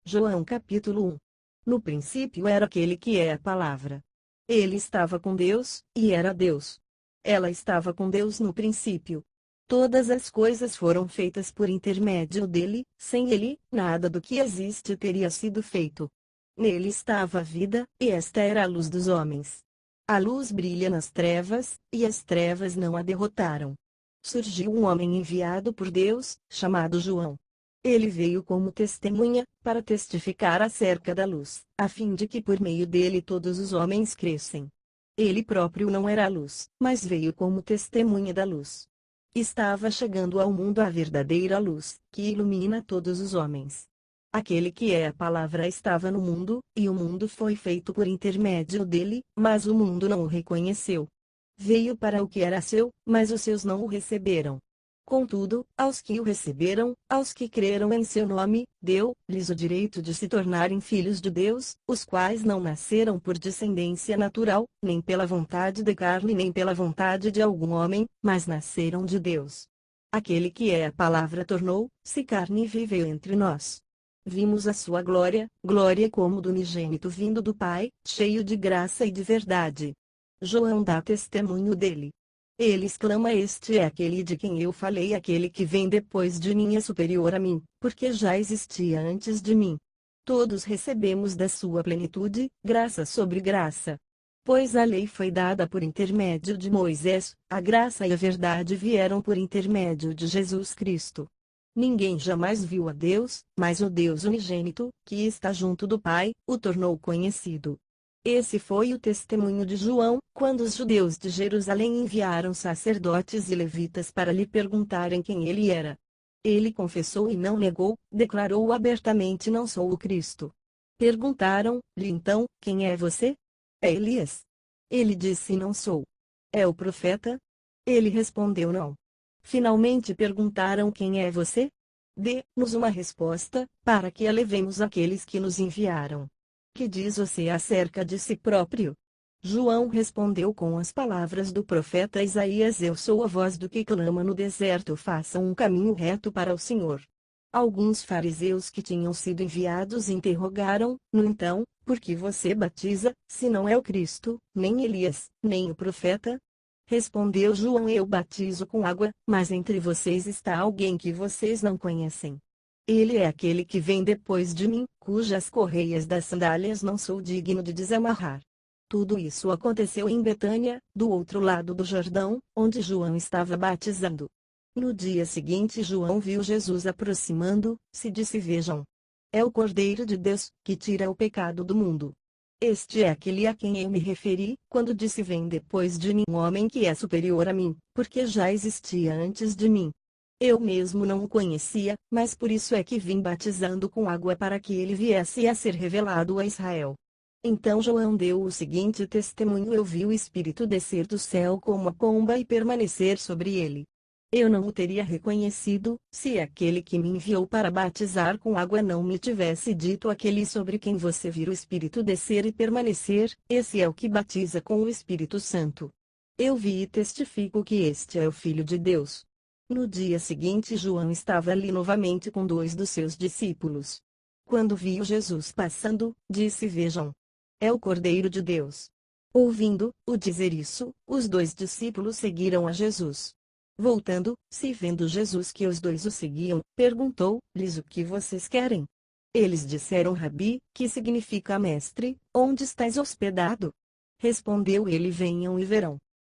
João capítulo 1. No princípio era aquele que é a palavra. Ele estava com Deus, e era Deus. Ela estava com Deus no princípio. Todas as coisas foram feitas por intermédio dele, sem ele, nada do que existe teria sido feito. Nele estava a vida, e esta era a luz dos homens. A luz brilha nas trevas, e as trevas não a derrotaram. Surgiu um homem enviado por Deus, chamado João. Ele veio como testemunha, para testificar acerca da luz, a fim de que por meio dele todos os homens crescem. Ele próprio não era a luz, mas veio como testemunha da luz. Estava chegando ao mundo a verdadeira luz, que ilumina todos os homens. Aquele que é a palavra estava no mundo, e o mundo foi feito por intermédio dele, mas o mundo não o reconheceu. Veio para o que era seu, mas os seus não o receberam. Contudo, aos que o receberam, aos que creram em seu nome, deu-lhes o direito de se tornarem filhos de Deus, os quais não nasceram por descendência natural, nem pela vontade de carne nem pela vontade de algum homem, mas nasceram de Deus. Aquele que é a palavra tornou-se carne e viveu entre nós. Vimos a sua glória, glória como do unigênito vindo do Pai, cheio de graça e de verdade. João dá testemunho dele. Ele exclama: Este é aquele de quem eu falei, aquele que vem depois de mim é superior a mim, porque já existia antes de mim. Todos recebemos da sua plenitude, graça sobre graça. Pois a lei foi dada por intermédio de Moisés, a graça e a verdade vieram por intermédio de Jesus Cristo. Ninguém jamais viu a Deus, mas o Deus unigênito, que está junto do Pai, o tornou conhecido. Esse foi o testemunho de João, quando os judeus de Jerusalém enviaram sacerdotes e levitas para lhe perguntarem quem ele era. Ele confessou e não negou, declarou abertamente: Não sou o Cristo. Perguntaram-lhe então: Quem é você? É Elias? Ele disse: Não sou. É o profeta? Ele respondeu: Não. Finalmente perguntaram: Quem é você? Dê-nos uma resposta, para que a levemos àqueles que nos enviaram. Que diz você acerca de si próprio? João respondeu com as palavras do profeta Isaías: Eu sou a voz do que clama no deserto, façam um caminho reto para o Senhor. Alguns fariseus que tinham sido enviados interrogaram, no então, por que você batiza, se não é o Cristo, nem Elias, nem o profeta? Respondeu João: Eu batizo com água, mas entre vocês está alguém que vocês não conhecem. Ele é aquele que vem depois de mim, cujas correias das sandálias não sou digno de desamarrar. Tudo isso aconteceu em Betânia, do outro lado do Jordão, onde João estava batizando. No dia seguinte João viu Jesus aproximando-se e disse: Vejam. É o Cordeiro de Deus, que tira o pecado do mundo. Este é aquele a quem eu me referi, quando disse: Vem depois de mim um homem que é superior a mim, porque já existia antes de mim. Eu mesmo não o conhecia, mas por isso é que vim batizando com água, para que ele viesse a ser revelado a Israel. Então João deu o seguinte testemunho: Eu vi o Espírito descer do céu como a pomba e permanecer sobre ele. Eu não o teria reconhecido, se aquele que me enviou para batizar com água não me tivesse dito: Aquele sobre quem você vir o Espírito descer e permanecer, esse é o que batiza com o Espírito Santo. Eu vi e testifico que este é o Filho de Deus. No dia seguinte João estava ali novamente com 2 dos seus discípulos. Quando viu Jesus passando, disse: Vejam. É o Cordeiro de Deus. Ouvindo-o dizer isso, os 2 discípulos seguiram a Jesus. Voltando-se e vendo Jesus que os 2 o seguiam, perguntou-lhes: O que vocês querem? Eles disseram: Rabi, que significa mestre, onde estás hospedado? Respondeu ele: Venham e verão.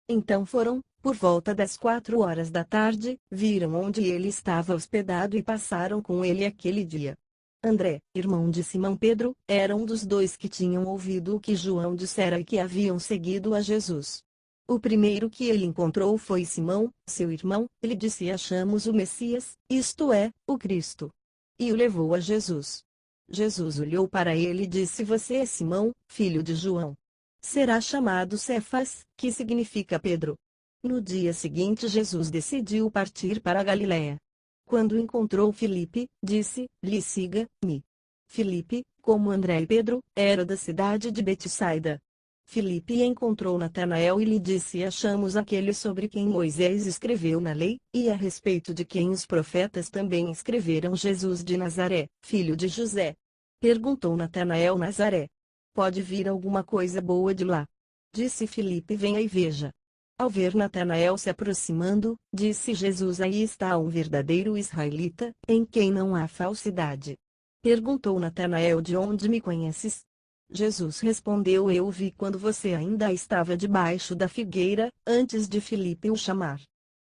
Então foram, por volta das 4 horas da tarde, viram onde ele estava hospedado e passaram com ele aquele dia. André, irmão de Simão Pedro, era um dos 2 que tinham ouvido o que João dissera e que haviam seguido a Jesus. O primeiro que ele encontrou foi Simão, seu irmão. Ele disse: Achamos o Messias, isto é, o Cristo. E o levou a Jesus. Jesus olhou para ele e disse: Você é Simão, filho de João. Será chamado Cefas, que significa Pedro. No dia seguinte Jesus decidiu partir para a Galiléia. Quando encontrou Filipe, disse-lhe: Siga-me. Filipe, como André e Pedro, era da cidade de Betsaida. Filipe encontrou Natanael e lhe disse: Achamos aquele sobre quem Moisés escreveu na lei, e a respeito de quem os profetas também escreveram, Jesus de Nazaré, filho de José. Perguntou Natanael Nazaré. Pode vir alguma coisa boa de lá? Disse Filipe: venha e veja. Ao ver Natanael se aproximando, disse Jesus: aí está um verdadeiro israelita, em quem não há falsidade. Perguntou Natanael: de onde me conheces? Jesus respondeu: eu o vi quando você ainda estava debaixo da figueira, antes de Filipe o chamar.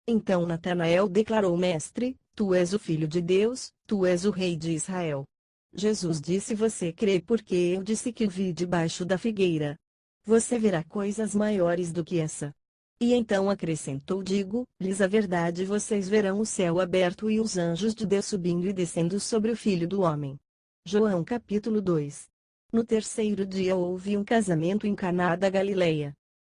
Então Natanael declarou: mestre, tu és o Filho de Deus, tu és o Rei de Israel. Jesus disse: você crê porque eu disse que o vi debaixo da figueira. Você verá coisas maiores do que essa. E então acrescentou: digo-lhes a verdade, vocês verão o céu aberto e os anjos de Deus subindo e descendo sobre o Filho do Homem. João capítulo 2. No terceiro dia houve um casamento em Caná da Galileia.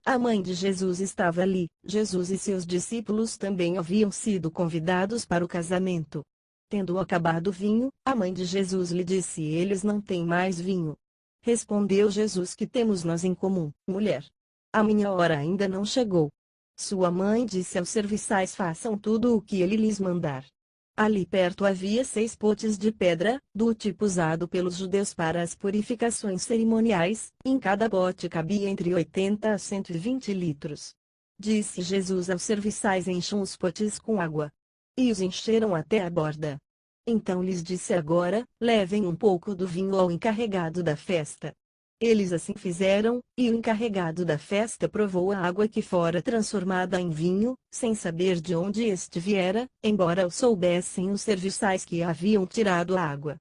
A mãe de Jesus estava ali. Jesus e seus discípulos também haviam sido convidados para o casamento. Tendo acabado o vinho, a mãe de Jesus lhe disse: eles não têm mais vinho. Respondeu Jesus: que temos nós em comum, mulher? A minha hora ainda não chegou. Sua mãe disse aos serviçais: façam tudo o que ele lhes mandar. Ali perto havia 6 potes de pedra, do tipo usado pelos judeus para as purificações cerimoniais, em cada pote cabia entre 80 a 120 litros. Disse Jesus aos serviçais: encham os potes com água. E os encheram até a borda. Então lhes disse: agora, levem um pouco do vinho ao encarregado da festa. Eles assim fizeram, e o encarregado da festa provou a água que fora transformada em vinho, sem saber de onde este viera, embora o soubessem os serviçais que haviam tirado a água.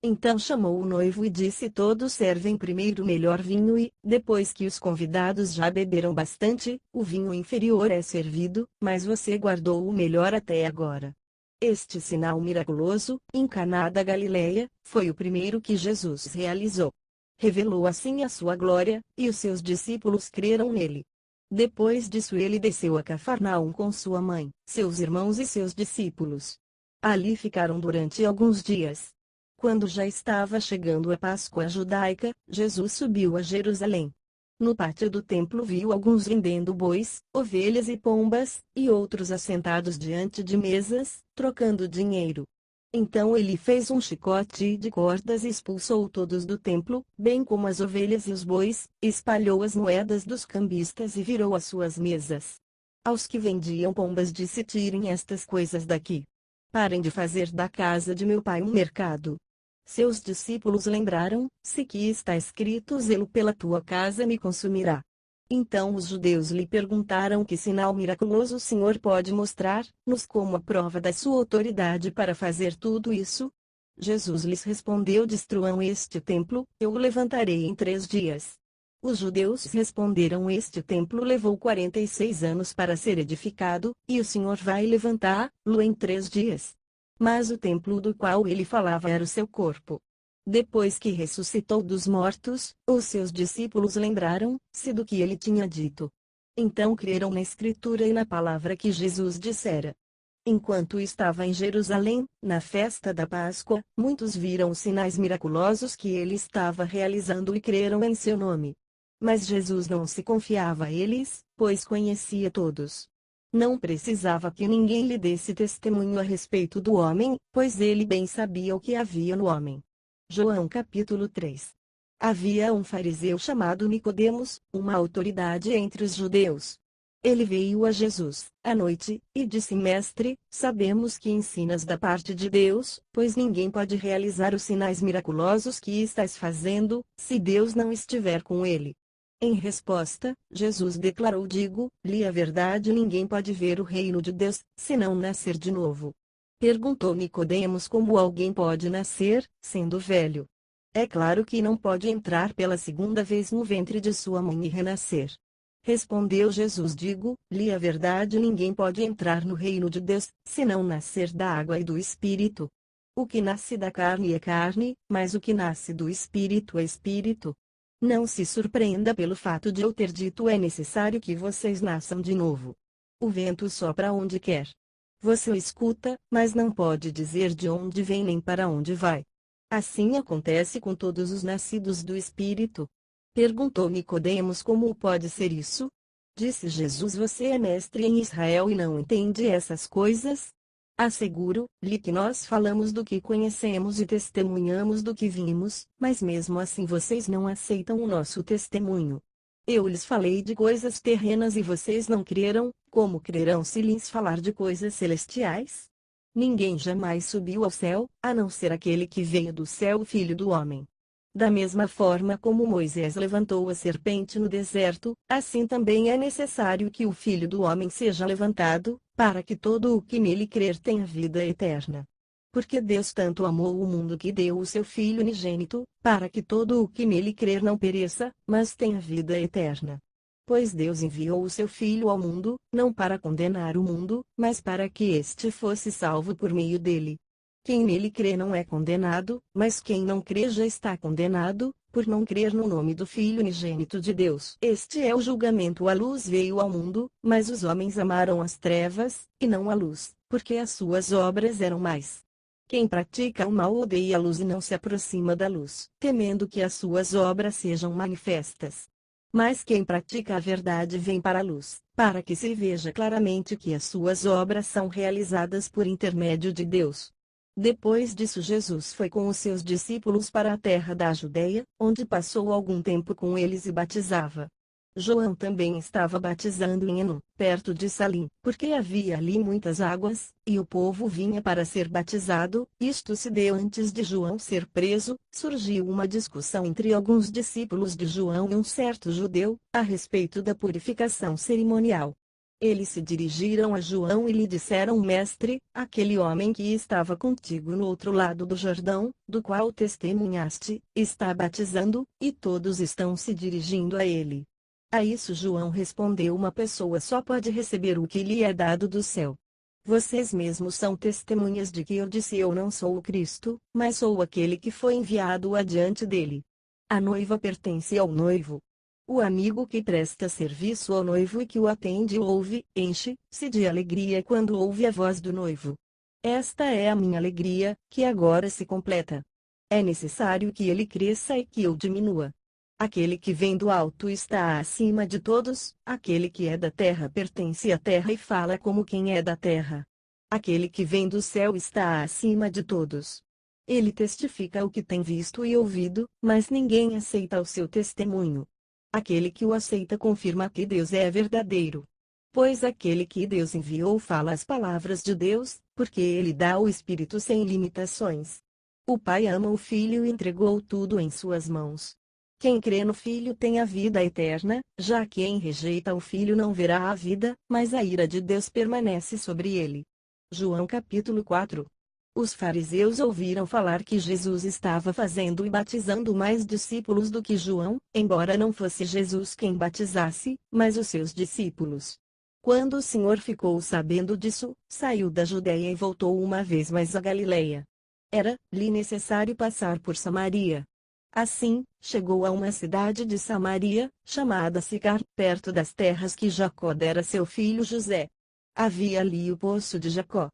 Então chamou o noivo e disse: todos servem primeiro o melhor vinho e, depois que os convidados já beberam bastante, o vinho inferior é servido, mas você guardou o melhor até agora. Este sinal miraculoso, em Caná da Galileia, foi o primeiro que Jesus realizou. Revelou assim a sua glória, e os seus discípulos creram nele. Depois disso ele desceu a Cafarnaum com sua mãe, seus irmãos e seus discípulos. Ali ficaram durante alguns dias. Quando já estava chegando a Páscoa judaica, Jesus subiu a Jerusalém. No pátio do templo viu alguns vendendo bois, ovelhas e pombas, e outros assentados diante de mesas, trocando dinheiro. Então ele fez um chicote de cordas e expulsou todos do templo, bem como as ovelhas e os bois, espalhou as moedas dos cambistas e virou as suas mesas. Aos que vendiam pombas disse: tirem estas coisas daqui. Parem de fazer da casa de meu pai um mercado. Seus discípulos lembraram-se que está escrito: zelo pela tua casa me consumirá. Então os judeus lhe perguntaram: que sinal miraculoso o Senhor pode mostrar-nos como a prova da sua autoridade para fazer tudo isso? Jesus lhes respondeu: destruam este templo, eu o levantarei em 3 dias. Os judeus responderam: este templo levou 46 anos para ser edificado, e o Senhor vai levantá-lo em 3 dias. Mas o templo do qual ele falava era o seu corpo. Depois que ressuscitou dos mortos, os seus discípulos lembraram-se do que ele tinha dito. Então creram na Escritura e na palavra que Jesus dissera. Enquanto estava em Jerusalém, na festa da Páscoa, muitos viram os sinais miraculosos que ele estava realizando e creram em seu nome. Mas Jesus não se confiava a eles, pois conhecia todos. Não precisava que ninguém lhe desse testemunho a respeito do homem, pois ele bem sabia o que havia no homem. João capítulo 3. Havia um fariseu chamado Nicodemos, uma autoridade entre os judeus. Ele veio a Jesus, à noite, e disse: mestre, sabemos que ensinas da parte de Deus, pois ninguém pode realizar os sinais miraculosos que estás fazendo, se Deus não estiver com ele. Em resposta, Jesus declarou: digo-lhe a verdade, ninguém pode ver o reino de Deus, se não nascer de novo. Perguntou Nicodemos: como alguém pode nascer, sendo velho? É claro que não pode entrar pela segunda vez no ventre de sua mãe e renascer. Respondeu Jesus: digo-lhe a verdade, ninguém pode entrar no reino de Deus, se não nascer da água e do Espírito. O que nasce da carne é carne, mas o que nasce do Espírito é Espírito. Não se surpreenda pelo fato de eu ter dito: é necessário que vocês nasçam de novo. O vento sopra onde quer. Você o escuta, mas não pode dizer de onde vem nem para onde vai. Assim acontece com todos os nascidos do Espírito. Perguntou Nicodemos: como pode ser isso? Disse Jesus: você é mestre em Israel e não entende essas coisas? Asseguro-lhe que nós falamos do que conhecemos e testemunhamos do que vimos, mas mesmo assim vocês não aceitam o nosso testemunho. Eu lhes falei de coisas terrenas e vocês não creram, como crerão se lhes falar de coisas celestiais? Ninguém jamais subiu ao céu, a não ser aquele que veio do céu, o Filho do Homem. Da mesma forma como Moisés levantou a serpente no deserto, assim também é necessário que o Filho do Homem seja levantado, para que todo o que nele crer tenha vida eterna. Porque Deus tanto amou o mundo que deu o seu Filho unigênito, para que todo o que nele crer não pereça, mas tenha vida eterna. Pois Deus enviou o seu Filho ao mundo, não para condenar o mundo, mas para que este fosse salvo por meio dele. Quem nele crê não é condenado, mas quem não crê já está condenado, por não crer no nome do Filho unigênito de Deus. Este é o julgamento: a luz veio ao mundo, mas os homens amaram as trevas, e não a luz, porque as suas obras eram más. Quem pratica o mal odeia a luz e não se aproxima da luz, temendo que as suas obras sejam manifestas. Mas quem pratica a verdade vem para a luz, para que se veja claramente que as suas obras são realizadas por intermédio de Deus. Depois disso Jesus foi com os seus discípulos para a terra da Judeia, onde passou algum tempo com eles e batizava. João também estava batizando em Enom, perto de Salim, porque havia ali muitas águas, e o povo vinha para ser batizado. Isto se deu antes de João ser preso. Surgiu uma discussão entre alguns discípulos de João e um certo judeu, a respeito da purificação cerimonial. Eles se dirigiram a João e lhe disseram: Mestre, aquele homem que estava contigo no outro lado do Jordão, do qual testemunhaste, está batizando, e todos estão se dirigindo a ele. A isso João respondeu: uma pessoa só pode receber o que lhe é dado do céu. Vocês mesmos são testemunhas de que eu disse: eu não sou o Cristo, mas sou aquele que foi enviado adiante dele. A noiva pertence ao noivo. O amigo que presta serviço ao noivo e que o atende ouve, enche-se de alegria quando ouve a voz do noivo. Esta é a minha alegria, que agora se completa. É necessário que ele cresça e que eu diminua. Aquele que vem do alto está acima de todos, aquele que é da terra pertence à terra e fala como quem é da terra. Aquele que vem do céu está acima de todos. Ele testifica o que tem visto e ouvido, mas ninguém aceita o seu testemunho. Aquele que o aceita confirma que Deus é verdadeiro. Pois aquele que Deus enviou fala as palavras de Deus, porque ele dá o Espírito sem limitações. O Pai ama o Filho e entregou tudo em suas mãos. Quem crê no Filho tem a vida eterna, já quem rejeita o Filho não verá a vida, mas a ira de Deus permanece sobre ele. João capítulo 4. Os fariseus ouviram falar que Jesus estava fazendo e batizando mais discípulos do que João, embora não fosse Jesus quem batizasse, mas os seus discípulos. Quando o Senhor ficou sabendo disso, saiu da Judeia e voltou uma vez mais a Galileia. Era-lhe necessário passar por Samaria. Assim, chegou a uma cidade de Samaria, chamada Sicar, perto das terras que Jacó dera a seu filho José. Havia ali o poço de Jacó.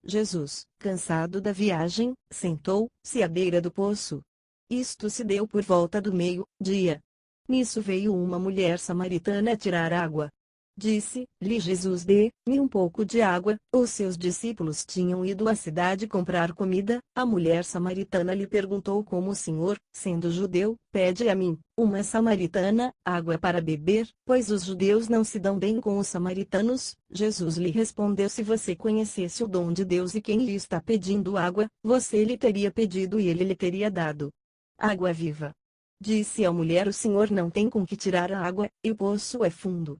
Jesus, cansado da viagem, sentou-se à beira do poço. Isto se deu por volta do meio-dia. Nisso veio uma mulher samaritana tirar água. Disse-lhe Jesus: dê-me um pouco de água. Os seus discípulos tinham ido à cidade comprar comida. A mulher samaritana lhe perguntou como o Senhor, sendo judeu, pede a mim, uma samaritana, água para beber, pois os judeus não se dão bem com os samaritanos. Jesus lhe respondeu: se você conhecesse o dom de Deus e quem lhe está pedindo água, você lhe teria pedido e ele lhe teria dado água viva. Disse a mulher: o Senhor não tem com que tirar a água, e o poço é fundo.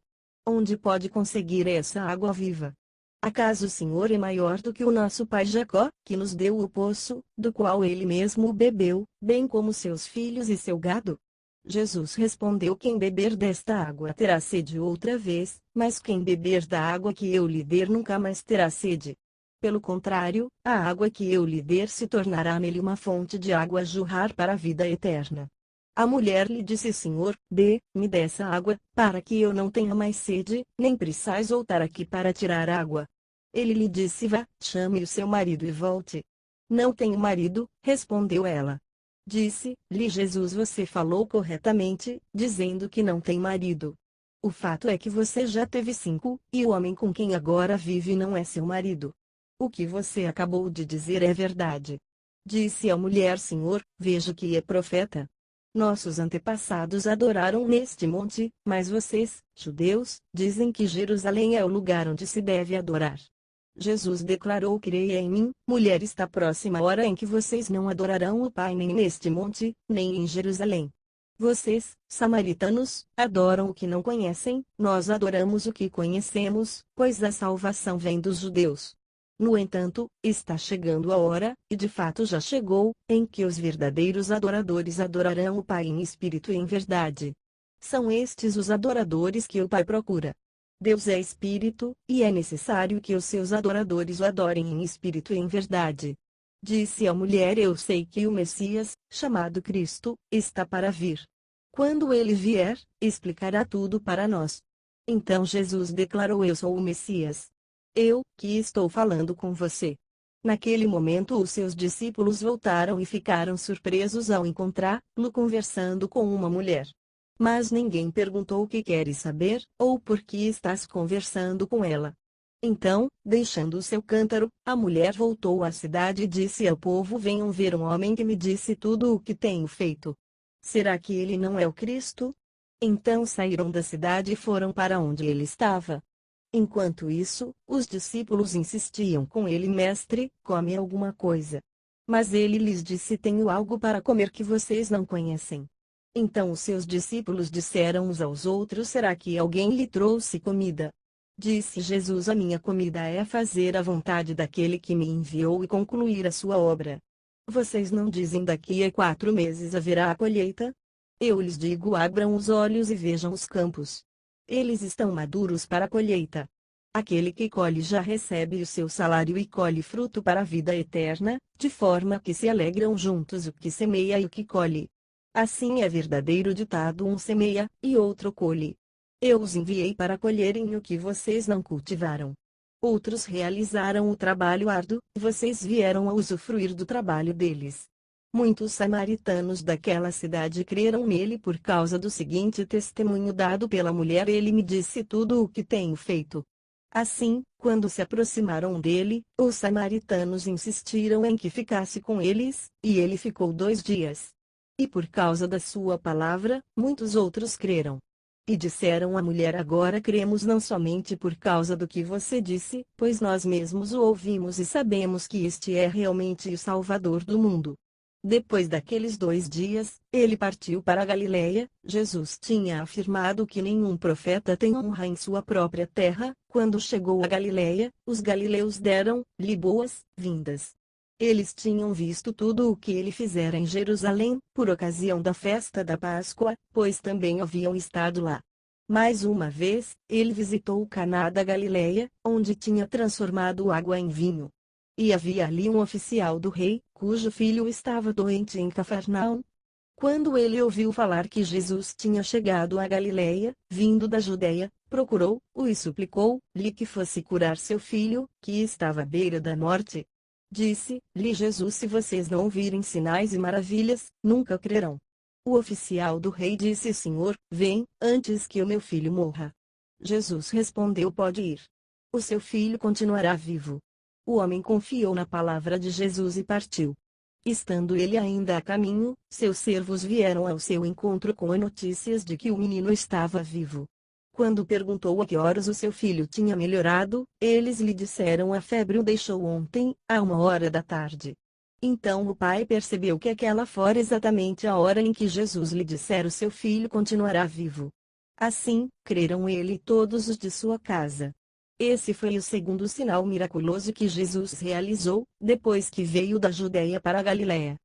Onde pode conseguir essa água viva? Acaso o Senhor é maior do que o nosso pai Jacó, que nos deu o poço, do qual ele mesmo bebeu, bem como seus filhos e seu gado? Jesus respondeu: quem beber desta água terá sede outra vez, mas quem beber da água que eu lhe der nunca mais terá sede. Pelo contrário, a água que eu lhe der se tornará nele uma fonte de água a jorrar para a vida eterna. A mulher lhe disse: Senhor, dê-me dessa água, para que eu não tenha mais sede, nem precisais voltar aqui para tirar água. Ele lhe disse: vá, chame o seu marido e volte. Não tenho marido, respondeu ela. Disse-lhe Jesus: você falou corretamente, dizendo que não tem marido. O fato é que você já teve 5, e o homem com quem agora vive não é seu marido. O que você acabou de dizer é verdade. Disse a mulher: Senhor, vejo que é profeta. Nossos antepassados adoraram neste monte, mas vocês, judeus, dizem que Jerusalém é o lugar onde se deve adorar. Jesus declarou: Creia em mim, mulher, está próxima a hora em que vocês não adorarão o Pai nem neste monte, nem em Jerusalém. Vocês, samaritanos, adoram o que não conhecem, nós adoramos o que conhecemos, pois a salvação vem dos judeus. No entanto, está chegando a hora, e de fato já chegou, em que os verdadeiros adoradores adorarão o Pai em espírito e em verdade. São estes os adoradores que o Pai procura. Deus é espírito, e é necessário que os seus adoradores o adorem em espírito e em verdade. Disse a mulher: Eu sei que o Messias, chamado Cristo, está para vir. Quando ele vier, explicará tudo para nós. Então Jesus declarou: Eu sou o Messias. Eu, que estou falando com você. Naquele momento os seus discípulos voltaram e ficaram surpresos ao encontrá-lo conversando com uma mulher. Mas ninguém perguntou: O que queres saber, ou por que estás conversando com ela. Então, deixando o seu cântaro, a mulher voltou à cidade e disse ao povo: Venham ver um homem que me disse tudo o que tenho feito. Será que ele não é o Cristo? Então saíram da cidade e foram para onde ele estava. Enquanto isso, os discípulos insistiam com ele: Mestre, come alguma coisa. Mas ele lhes disse: Tenho algo para comer que vocês não conhecem. Então os seus discípulos disseram uns aos outros: Será que alguém lhe trouxe comida? Disse Jesus: A minha comida é fazer a vontade daquele que me enviou e concluir a sua obra. Vocês não dizem: Daqui a 4 meses haverá a colheita? Eu lhes digo: abram os olhos e vejam os campos. Eles estão maduros para a colheita. Aquele que colhe já recebe o seu salário e colhe fruto para a vida eterna, de forma que se alegram juntos o que semeia e o que colhe. Assim é verdadeiro ditado: um semeia, e outro colhe. Eu os enviei para colherem o que vocês não cultivaram. Outros realizaram o trabalho árduo, vocês vieram a usufruir do trabalho deles. Muitos samaritanos daquela cidade creram nele por causa do seguinte testemunho dado pela mulher: Ele me disse tudo o que tenho feito. Assim, quando se aproximaram dele, os samaritanos insistiram em que ficasse com eles, e ele ficou 2 dias. E por causa da sua palavra, muitos outros creram. E disseram à mulher: Agora cremos não somente por causa do que você disse, pois nós mesmos o ouvimos e sabemos que este é realmente o Salvador do mundo. Depois daqueles 2 dias, ele partiu para a Galiléia. Jesus tinha afirmado que nenhum profeta tem honra em sua própria terra. Quando chegou a Galiléia, os galileus deram-lhe boas-vindas. Eles tinham visto tudo o que ele fizera em Jerusalém, por ocasião da festa da Páscoa, pois também haviam estado lá. Mais uma vez, ele visitou Caná da Galiléia, onde tinha transformado água em vinho. E havia ali um oficial do rei, cujo filho estava doente em Cafarnaum. Quando ele ouviu falar que Jesus tinha chegado a Galiléia, vindo da Judéia, procurou-o e suplicou-lhe que fosse curar seu filho, que estava à beira da morte. Disse-lhe Jesus: Se vocês não virem sinais e maravilhas, nunca crerão. O oficial do rei disse: Senhor, vem, antes que o meu filho morra. Jesus respondeu: Pode ir. O seu filho continuará vivo. O homem confiou na palavra de Jesus e partiu. Estando ele ainda a caminho, seus servos vieram ao seu encontro com notícias de que o menino estava vivo. Quando perguntou a que horas o seu filho tinha melhorado, eles lhe disseram: A febre o deixou ontem, à 1 hora da tarde. Então o pai percebeu que aquela fora exatamente a hora em que Jesus lhe dissera: O seu filho continuará vivo. Assim, creram ele e todos os de sua casa. Esse foi o segundo sinal miraculoso que Jesus realizou, depois que veio da Judéia para a Galiléia.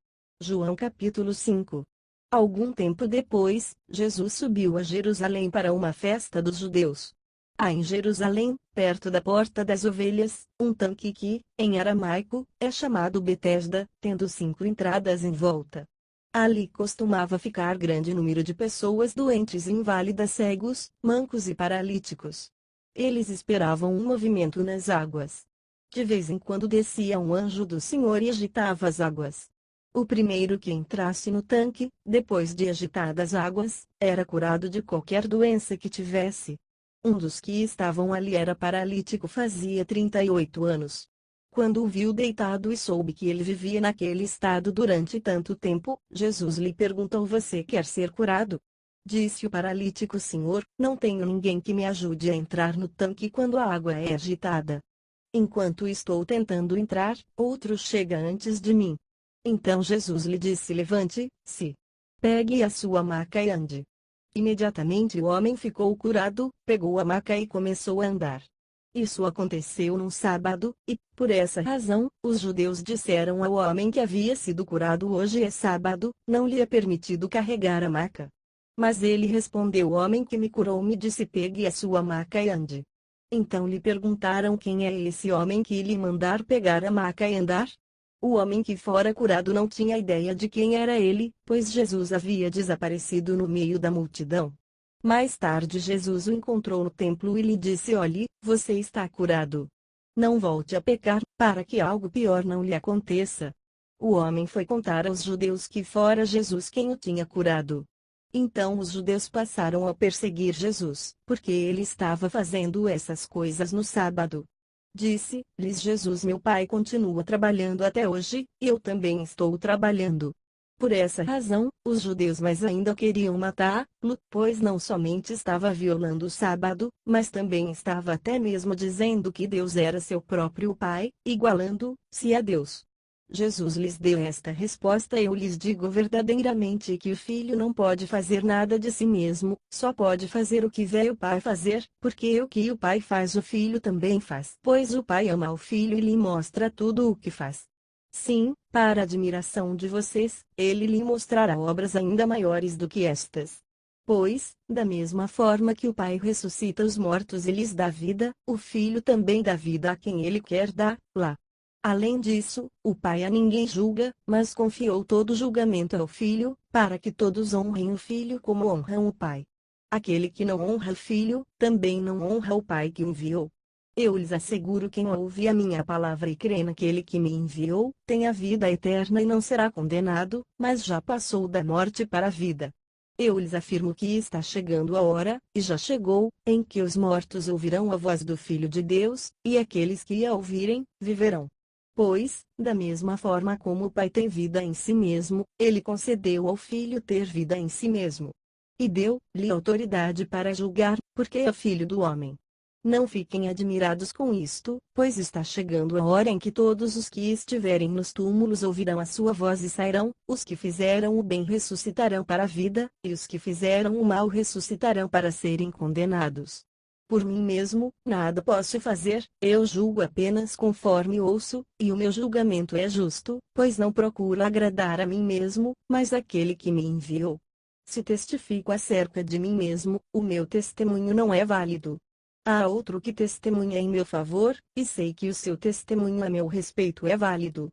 João capítulo 5. Algum tempo depois, Jesus subiu a Jerusalém para uma festa dos judeus. Há em Jerusalém, perto da Porta das Ovelhas, um tanque que, em aramaico, é chamado Betesda, tendo 5 entradas em volta. Ali costumava ficar grande número de pessoas doentes e inválidas, cegos, mancos e paralíticos. Eles esperavam um movimento nas águas. De vez em quando descia um anjo do Senhor e agitava as águas. O primeiro que entrasse no tanque, depois de agitadas as águas, era curado de qualquer doença que tivesse. Um dos que estavam ali era paralítico, fazia 38 anos. Quando o viu deitado e soube que ele vivia naquele estado durante tanto tempo, Jesus lhe perguntou: Você quer ser curado? Disse o paralítico: Senhor, não tenho ninguém que me ajude a entrar no tanque quando a água é agitada. Enquanto estou tentando entrar, outro chega antes de mim. Então Jesus lhe disse: Levante-se. Pegue a sua maca e ande. Imediatamente o homem ficou curado, pegou a maca e começou a andar. Isso aconteceu num sábado, e, por essa razão, os judeus disseram ao homem que havia sido curado: Hoje é sábado, não lhe é permitido carregar a maca. Mas ele respondeu: O homem que me curou me disse: Pegue a sua maca e ande. Então lhe perguntaram: Quem é esse homem que lhe mandar pegar a maca e andar? O homem que fora curado não tinha ideia de quem era ele, pois Jesus havia desaparecido no meio da multidão. Mais tarde Jesus o encontrou no templo e lhe disse: Olhe, você está curado. Não volte a pecar, para que algo pior não lhe aconteça. O homem foi contar aos judeus que fora Jesus quem o tinha curado. Então os judeus passaram a perseguir Jesus, porque ele estava fazendo essas coisas no sábado. Disse-lhes Jesus: Meu pai continua trabalhando até hoje, e eu também estou trabalhando. Por essa razão, os judeus mais ainda queriam matá-lo, pois não somente estava violando o sábado, mas também estava até mesmo dizendo que Deus era seu próprio Pai, igualando-se a Deus. Jesus lhes deu esta resposta: Eu lhes digo verdadeiramente que o filho não pode fazer nada de si mesmo, só pode fazer o que vê o pai fazer, porque o que o pai faz o filho também faz. Pois o pai ama o filho e lhe mostra tudo o que faz. Sim, para a admiração de vocês, ele lhe mostrará obras ainda maiores do que estas. Pois, da mesma forma que o pai ressuscita os mortos e lhes dá vida, o filho também dá vida a quem ele quer dar-la. Além disso, o pai a ninguém julga, mas confiou todo o julgamento ao filho, para que todos honrem o filho como honram o pai. Aquele que não honra o filho, também não honra o pai que o enviou. Eu lhes asseguro: quem ouve a minha palavra e crê naquele que me enviou, tem a vida eterna e não será condenado, mas já passou da morte para a vida. Eu lhes afirmo que está chegando a hora, e já chegou, em que os mortos ouvirão a voz do Filho de Deus, e aqueles que a ouvirem, viverão. Pois, da mesma forma como o Pai tem vida em si mesmo, ele concedeu ao Filho ter vida em si mesmo. E deu-lhe autoridade para julgar, porque é filho do homem. Não fiquem admirados com isto, pois está chegando a hora em que todos os que estiverem nos túmulos ouvirão a sua voz e sairão, os que fizeram o bem ressuscitarão para a vida, e os que fizeram o mal ressuscitarão para serem condenados. Por mim mesmo, nada posso fazer, eu julgo apenas conforme ouço, e o meu julgamento é justo, pois não procuro agradar a mim mesmo, mas aquele que me enviou. Se testifico acerca de mim mesmo, o meu testemunho não é válido. Há outro que testemunha em meu favor, e sei que o seu testemunho a meu respeito é válido.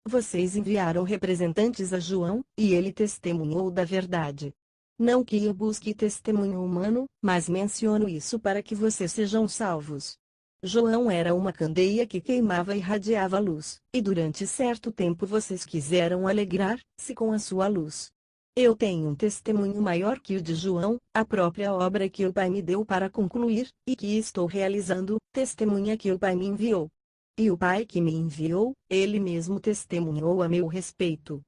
Vocês enviaram representantes a João, e ele testemunhou da verdade. Não que eu busque testemunho humano, mas menciono isso para que vocês sejam salvos. João era uma candeia que queimava e irradiava luz, e durante certo tempo vocês quiseram alegrar-se com a sua luz. Eu tenho um testemunho maior que o de João, a própria obra que o Pai me deu para concluir, e que estou realizando, testemunha que o Pai me enviou. E o Pai que me enviou, ele mesmo testemunhou a meu respeito.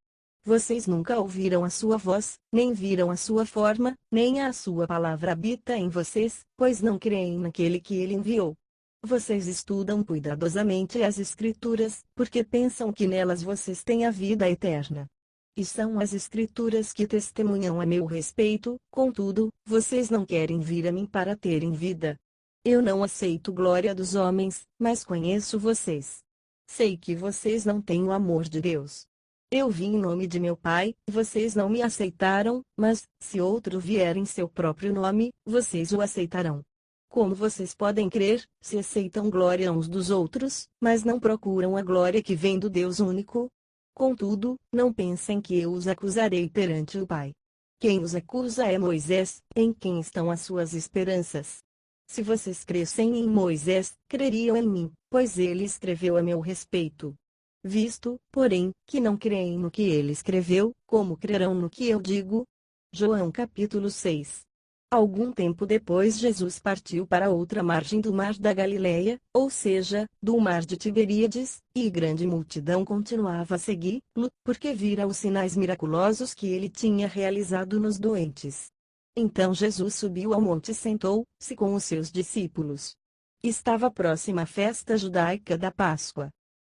Vocês nunca ouviram a sua voz, nem viram a sua forma, nem a sua palavra habita em vocês, pois não creem naquele que ele enviou. Vocês estudam cuidadosamente as Escrituras, porque pensam que nelas vocês têm a vida eterna. E são as Escrituras que testemunham a meu respeito, contudo, vocês não querem vir a mim para terem vida. Eu não aceito glória dos homens, mas conheço vocês. Sei que vocês não têm o amor de Deus. Eu vim em nome de meu Pai, vocês não me aceitaram, mas, se outro vier em seu próprio nome, vocês o aceitarão. Como vocês podem crer, se aceitam glória uns dos outros, mas não procuram a glória que vem do Deus único? Contudo, não pensem que eu os acusarei perante o Pai. Quem os acusa é Moisés, em quem estão as suas esperanças. Se vocês crescem em Moisés, creriam em mim, pois ele escreveu a meu respeito. Visto, porém, que não creem no que ele escreveu, como crerão no que eu digo? João capítulo 6. Algum tempo depois Jesus partiu para outra margem do mar da Galileia, ou seja, do mar de Tiberíades, e grande multidão continuava a segui-lo, porque vira os sinais miraculosos que ele tinha realizado nos doentes. Então Jesus subiu ao monte e sentou-se com os seus discípulos. Estava próxima a festa judaica da Páscoa.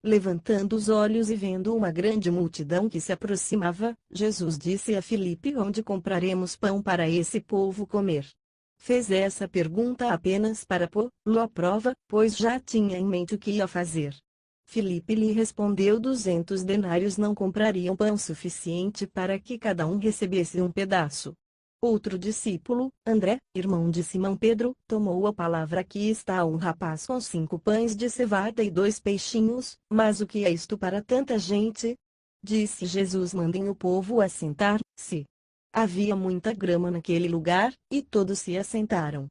Levantando os olhos e vendo uma grande multidão que se aproximava, Jesus disse a Filipe: onde compraremos pão para esse povo comer? Fez essa pergunta apenas para pô-lo à prova, pois já tinha em mente o que ia fazer. Filipe lhe respondeu: 200 denários não comprariam pão suficiente para que cada um recebesse um pedaço. Outro discípulo, André, irmão de Simão Pedro, tomou a palavra: aqui está um rapaz com 5 pães de cevada e 2 peixinhos, mas o que é isto para tanta gente? Disse Jesus: mandem o povo assentar-se. Havia muita grama naquele lugar, e todos se assentaram.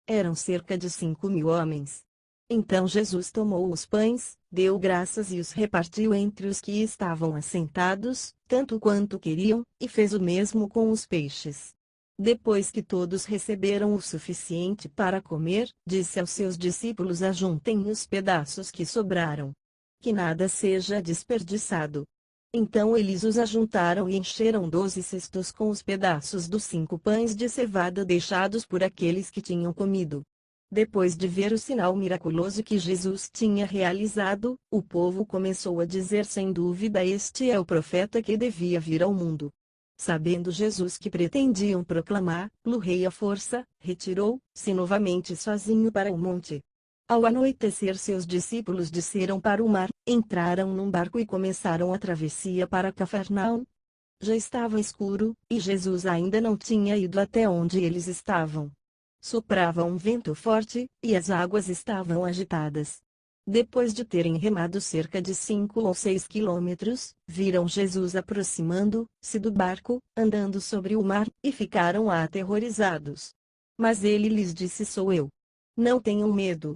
Eram cerca de 5.000 homens. Então Jesus tomou os pães, deu graças e os repartiu entre os que estavam assentados, tanto quanto queriam, e fez o mesmo com os peixes. Depois que todos receberam o suficiente para comer, disse aos seus discípulos: ajuntem os pedaços que sobraram. Que nada seja desperdiçado. Então eles os ajuntaram e encheram 12 cestos com os pedaços dos 5 pães de cevada deixados por aqueles que tinham comido. Depois de ver o sinal miraculoso que Jesus tinha realizado, o povo começou a dizer: sem dúvida este é o profeta que devia vir ao mundo. Sabendo Jesus que pretendiam proclamá-lo rei à força, retirou-se novamente sozinho para o monte. Ao anoitecer, seus discípulos desceram para o mar, entraram num barco e começaram a travessia para Cafarnaum. Já estava escuro, e Jesus ainda não tinha ido até onde eles estavam. Soprava um vento forte, e as águas estavam agitadas. Depois de remado cerca de 5 ou 6 quilômetros, viram Jesus aproximando-se do barco, andando sobre o mar, e ficaram aterrorizados. Mas ele lhes disse: sou eu. Não tenham medo.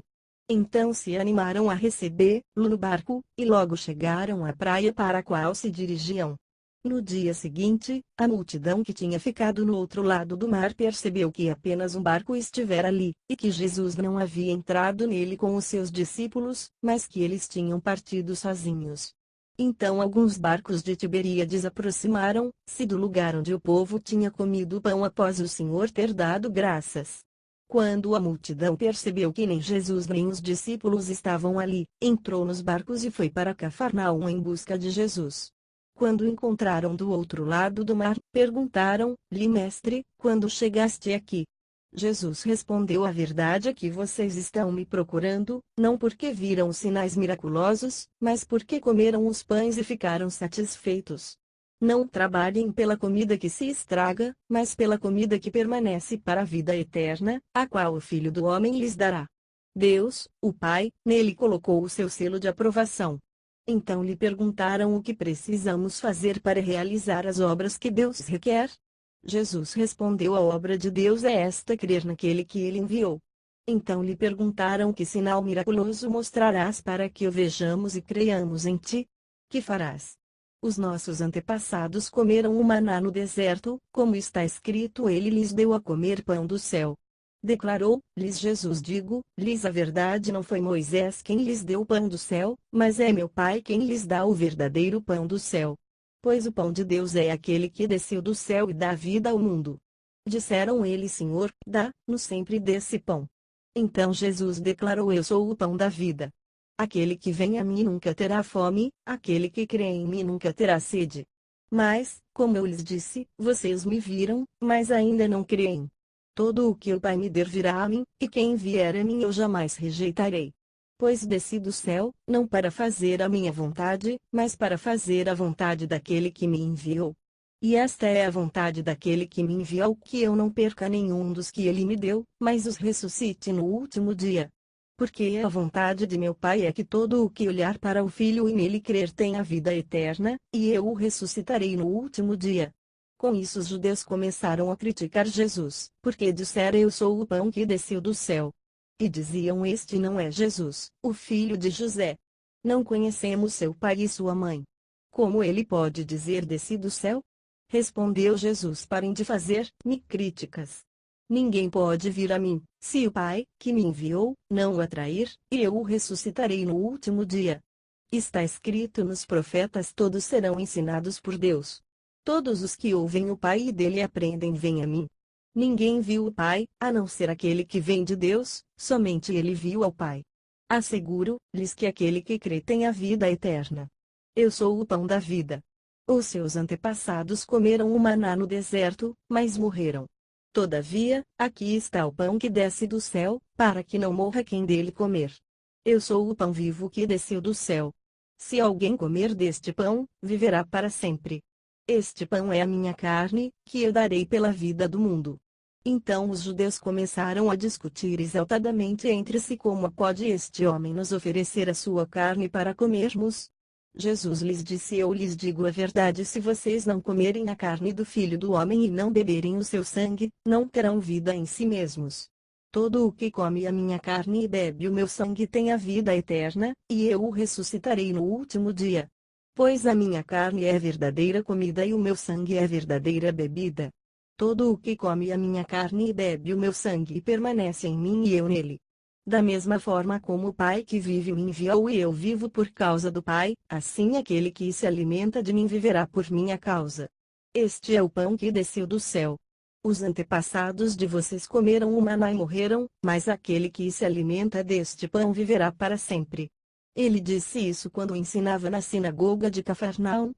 Então se animaram a recebê-lo no barco, e logo chegaram à praia para a qual se dirigiam. No dia seguinte, a multidão que tinha ficado no outro lado do mar percebeu que apenas um barco estivera ali, e que Jesus não havia entrado nele com os seus discípulos, mas que eles tinham partido sozinhos. Então alguns barcos de Tiberíades aproximaram-se do lugar onde o povo tinha comido pão após o Senhor ter dado graças. Quando a multidão percebeu que nem Jesus nem os discípulos estavam ali, entrou nos barcos e foi para Cafarnaum em busca de Jesus. Quando o encontraram do outro lado do mar, perguntaram-lhe: mestre, quando chegaste aqui? Jesus respondeu: a verdade é que vocês estão me procurando, não porque viram os sinais miraculosos, mas porque comeram os pães e ficaram satisfeitos. Não trabalhem pela comida que se estraga, mas pela comida que permanece para a vida eterna, a qual o Filho do Homem lhes dará. Deus, o Pai, nele colocou o seu selo de aprovação. Então lhe perguntaram: o que precisamos fazer para realizar as obras que Deus requer? Jesus respondeu: a obra de Deus é esta, crer naquele que ele enviou. Então lhe perguntaram: que sinal miraculoso mostrarás para que o vejamos e creiamos em ti? Que farás? Os nossos antepassados comeram o maná no deserto, como está escrito: ele lhes deu a comer pão do céu. Declarou-lhes Jesus: digo-lhes a verdade, não foi Moisés quem lhes deu o pão do céu, mas é meu Pai quem lhes dá o verdadeiro pão do céu. Pois o pão de Deus é aquele que desceu do céu e dá vida ao mundo. Disseram eles: Senhor, dá-nos sempre desse pão. Então Jesus declarou: eu sou o pão da vida. Aquele que vem a mim nunca terá fome, aquele que crê em mim nunca terá sede. Mas, como eu lhes disse, vocês me viram, mas ainda não creem. Todo o que o Pai me der virá a mim, e quem vier a mim eu jamais rejeitarei. Pois desci do céu, não para fazer a minha vontade, mas para fazer a vontade daquele que me enviou. E esta é a vontade daquele que me enviou, que eu não perca nenhum dos que ele me deu, mas os ressuscite no último dia. Porque a vontade de meu Pai é que todo o que olhar para o Filho e nele crer tenha vida eterna, e eu o ressuscitarei no último dia. Com isso os judeus começaram a criticar Jesus, porque dissera: eu sou o pão que desceu do céu. E diziam: este não é Jesus, o filho de José. Não conhecemos seu pai e sua mãe. Como ele pode dizer: desci do céu? Respondeu Jesus: parem de fazer-me críticas. Ninguém pode vir a mim, se o Pai, que me enviou, não o atrair, e eu o ressuscitarei no último dia. Está escrito nos profetas: todos serão ensinados por Deus. Todos os que ouvem o Pai e dele aprendem vêm a mim. Ninguém viu o Pai, a não ser aquele que vem de Deus, somente ele viu ao Pai. Asseguro-lhes que aquele que crê tem a vida eterna. Eu sou o pão da vida. Os seus antepassados comeram o maná no deserto, mas morreram. Todavia, aqui está o pão que desce do céu, para que não morra quem dele comer. Eu sou o pão vivo que desceu do céu. Se alguém comer deste pão, viverá para sempre. Este pão é a minha carne, que eu darei pela vida do mundo. Então os judeus começaram a discutir exaltadamente entre si: como pode este homem nos oferecer a sua carne para comermos? Jesus lhes disse: eu lhes digo a verdade, se vocês não comerem a carne do Filho do Homem e não beberem o seu sangue, não terão vida em si mesmos. Todo o que come a minha carne e bebe o meu sangue tem a vida eterna, e eu o ressuscitarei no último dia. Pois a minha carne é verdadeira comida e o meu sangue é verdadeira bebida. Todo o que come a minha carne e bebe o meu sangue permanece em mim e eu nele. Da mesma forma como o Pai que vive me enviou e eu vivo por causa do Pai, assim aquele que se alimenta de mim viverá por minha causa. Este é o pão que desceu do céu. Os antepassados de vocês comeram o maná e morreram, mas aquele que se alimenta deste pão viverá para sempre. Ele disse isso quando ensinava na sinagoga de Cafarnaum.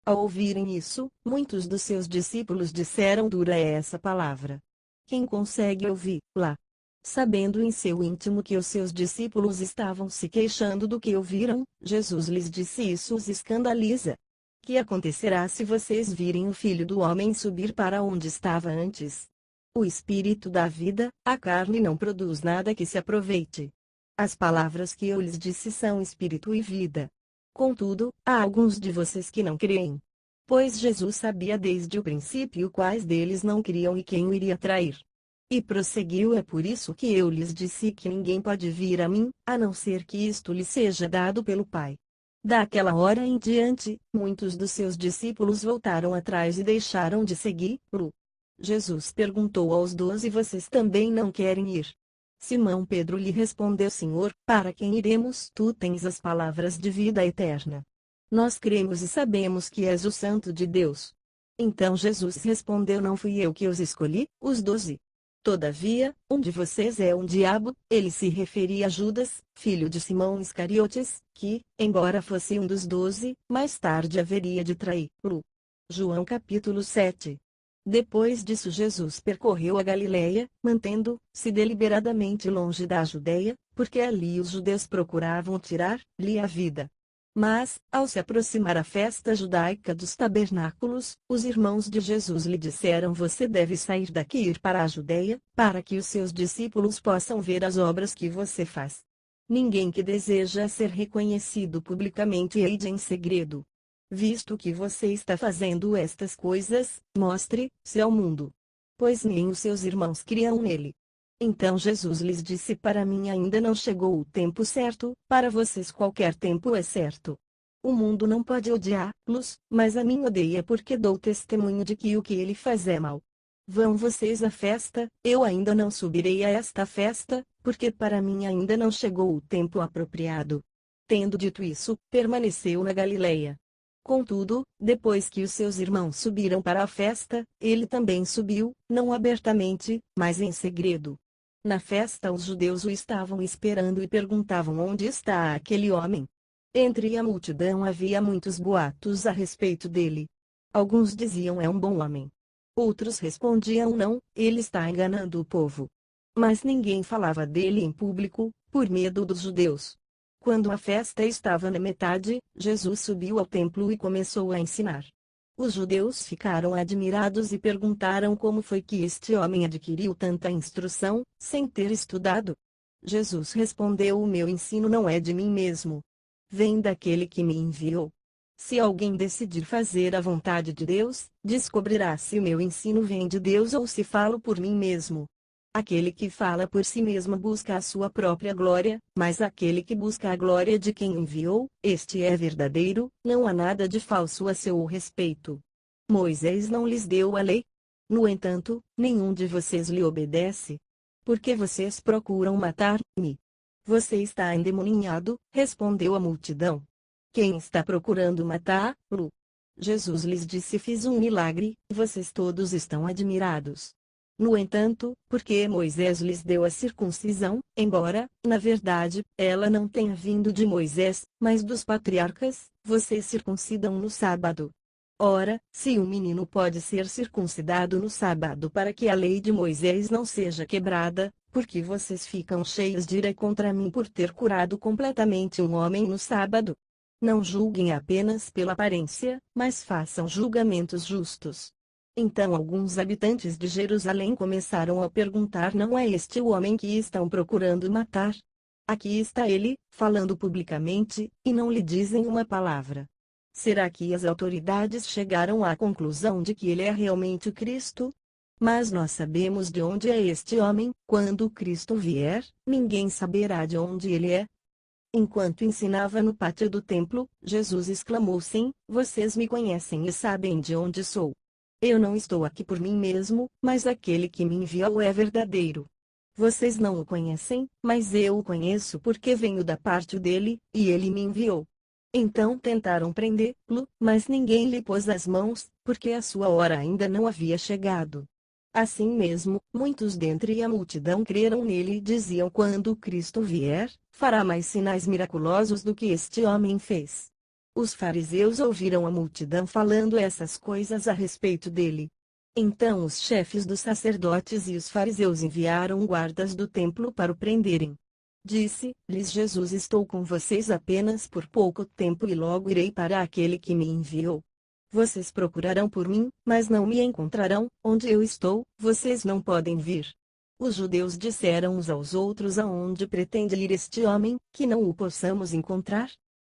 Ao ouvirem isso, muitos dos seus discípulos disseram: dura é essa palavra. Quem consegue ouvi-la? Sabendo em seu íntimo que os seus discípulos estavam se queixando do que ouviram, Jesus lhes disse: isso os escandaliza. Que acontecerá se vocês virem o Filho do Homem subir para onde estava antes? O Espírito dá vida, a carne não produz nada que se aproveite. As palavras que eu lhes disse são espírito e vida. Contudo, há alguns de vocês que não creem. Pois Jesus sabia desde o princípio quais deles não criam e quem o iria trair. E prosseguiu: é por isso que eu lhes disse que ninguém pode vir a mim, a não ser que isto lhe seja dado pelo Pai. Daquela hora em diante, muitos dos seus discípulos voltaram atrás e deixaram de segui-lo. Jesus perguntou aos 12: vocês também não querem ir? Simão Pedro lhe respondeu: Senhor, para quem iremos? Tu tens as palavras de vida eterna. Nós cremos e sabemos que és o Santo de Deus. Então Jesus respondeu: não fui eu que os escolhi, os 12. Todavia, um de vocês é um diabo. Ele se referia a Judas, filho de Simão Iscariotes, que, embora fosse um dos 12, mais tarde haveria de traí-lo. João capítulo 7. Depois disso Jesus percorreu a Galileia, mantendo-se deliberadamente longe da Judeia, porque ali os judeus procuravam tirar-lhe a vida. Mas, ao se aproximar a festa judaica dos tabernáculos, os irmãos de Jesus lhe disseram: você deve sair daqui e ir para a Judeia, para que os seus discípulos possam ver as obras que você faz. Ninguém que deseja ser reconhecido publicamente ide em segredo. Visto que você está fazendo estas coisas, mostre-se ao mundo. Pois nem os seus irmãos criam nele. Então Jesus lhes disse: para mim ainda não chegou o tempo certo, para vocês qualquer tempo é certo. O mundo não pode odiá-los, mas a mim odeia porque dou testemunho de que o que ele faz é mal. Vão vocês à festa, eu ainda não subirei a esta festa, porque para mim ainda não chegou o tempo apropriado. Tendo dito isso, permaneceu na Galileia. Contudo, depois que os seus irmãos subiram para a festa, ele também subiu, não abertamente, mas em segredo. Na festa os judeus o estavam esperando e perguntavam: onde está aquele homem? Entre a multidão havia muitos boatos a respeito dele. Alguns diziam: é um bom homem. Outros respondiam: não, ele está enganando o povo. Mas ninguém falava dele em público, por medo dos judeus. Quando a festa estava na metade, Jesus subiu ao templo e começou a ensinar. Os judeus ficaram admirados e perguntaram como foi que este homem adquiriu tanta instrução, sem ter estudado. Jesus respondeu: o meu ensino não é de mim mesmo. Vem daquele que me enviou. Se alguém decidir fazer a vontade de Deus, descobrirá se o meu ensino vem de Deus ou se falo por mim mesmo. Aquele que fala por si mesmo busca a sua própria glória, mas aquele que busca a glória de quem enviou, este é verdadeiro, não há nada de falso a seu respeito. Moisés não lhes deu a lei? No entanto, nenhum de vocês lhe obedece. Porque vocês procuram matar-me. Você está endemoninhado, respondeu a multidão. Quem está procurando matá-lo? Jesus lhes disse: fiz um milagre, vocês todos estão admirados. No entanto, porque Moisés lhes deu a circuncisão, embora, na verdade, ela não tenha vindo de Moisés, mas dos patriarcas, vocês circuncidam no sábado. Ora, se um menino pode ser circuncidado no sábado para que a lei de Moisés não seja quebrada, por que vocês ficam cheios de ira contra mim por ter curado completamente um homem no sábado? Não julguem apenas pela aparência, mas façam julgamentos justos. Então alguns habitantes de Jerusalém começaram a perguntar: não é este o homem que estão procurando matar? Aqui está ele, falando publicamente, e não lhe dizem uma palavra. Será que as autoridades chegaram à conclusão de que ele é realmente o Cristo? Mas nós sabemos de onde é este homem. Quando o Cristo vier, ninguém saberá de onde ele é. Enquanto ensinava no pátio do templo, Jesus exclamou: sim, vocês me conhecem e sabem de onde sou. Eu não estou aqui por mim mesmo, mas aquele que me enviou é verdadeiro. Vocês não o conhecem, mas eu o conheço porque venho da parte dele, e ele me enviou. Então tentaram prendê-lo, mas ninguém lhe pôs as mãos, porque a sua hora ainda não havia chegado. Assim mesmo, muitos dentre a multidão creram nele e diziam: quando Cristo vier, fará mais sinais miraculosos do que este homem fez. Os fariseus ouviram a multidão falando essas coisas a respeito dele. Então os chefes dos sacerdotes e os fariseus enviaram guardas do templo para o prenderem. Disse-lhes Jesus: estou com vocês apenas por pouco tempo e logo irei para aquele que me enviou. Vocês procurarão por mim, mas não me encontrarão. Onde eu estou, vocês não podem vir. Os judeus disseram uns aos outros: aonde pretende ir este homem, que não o possamos encontrar?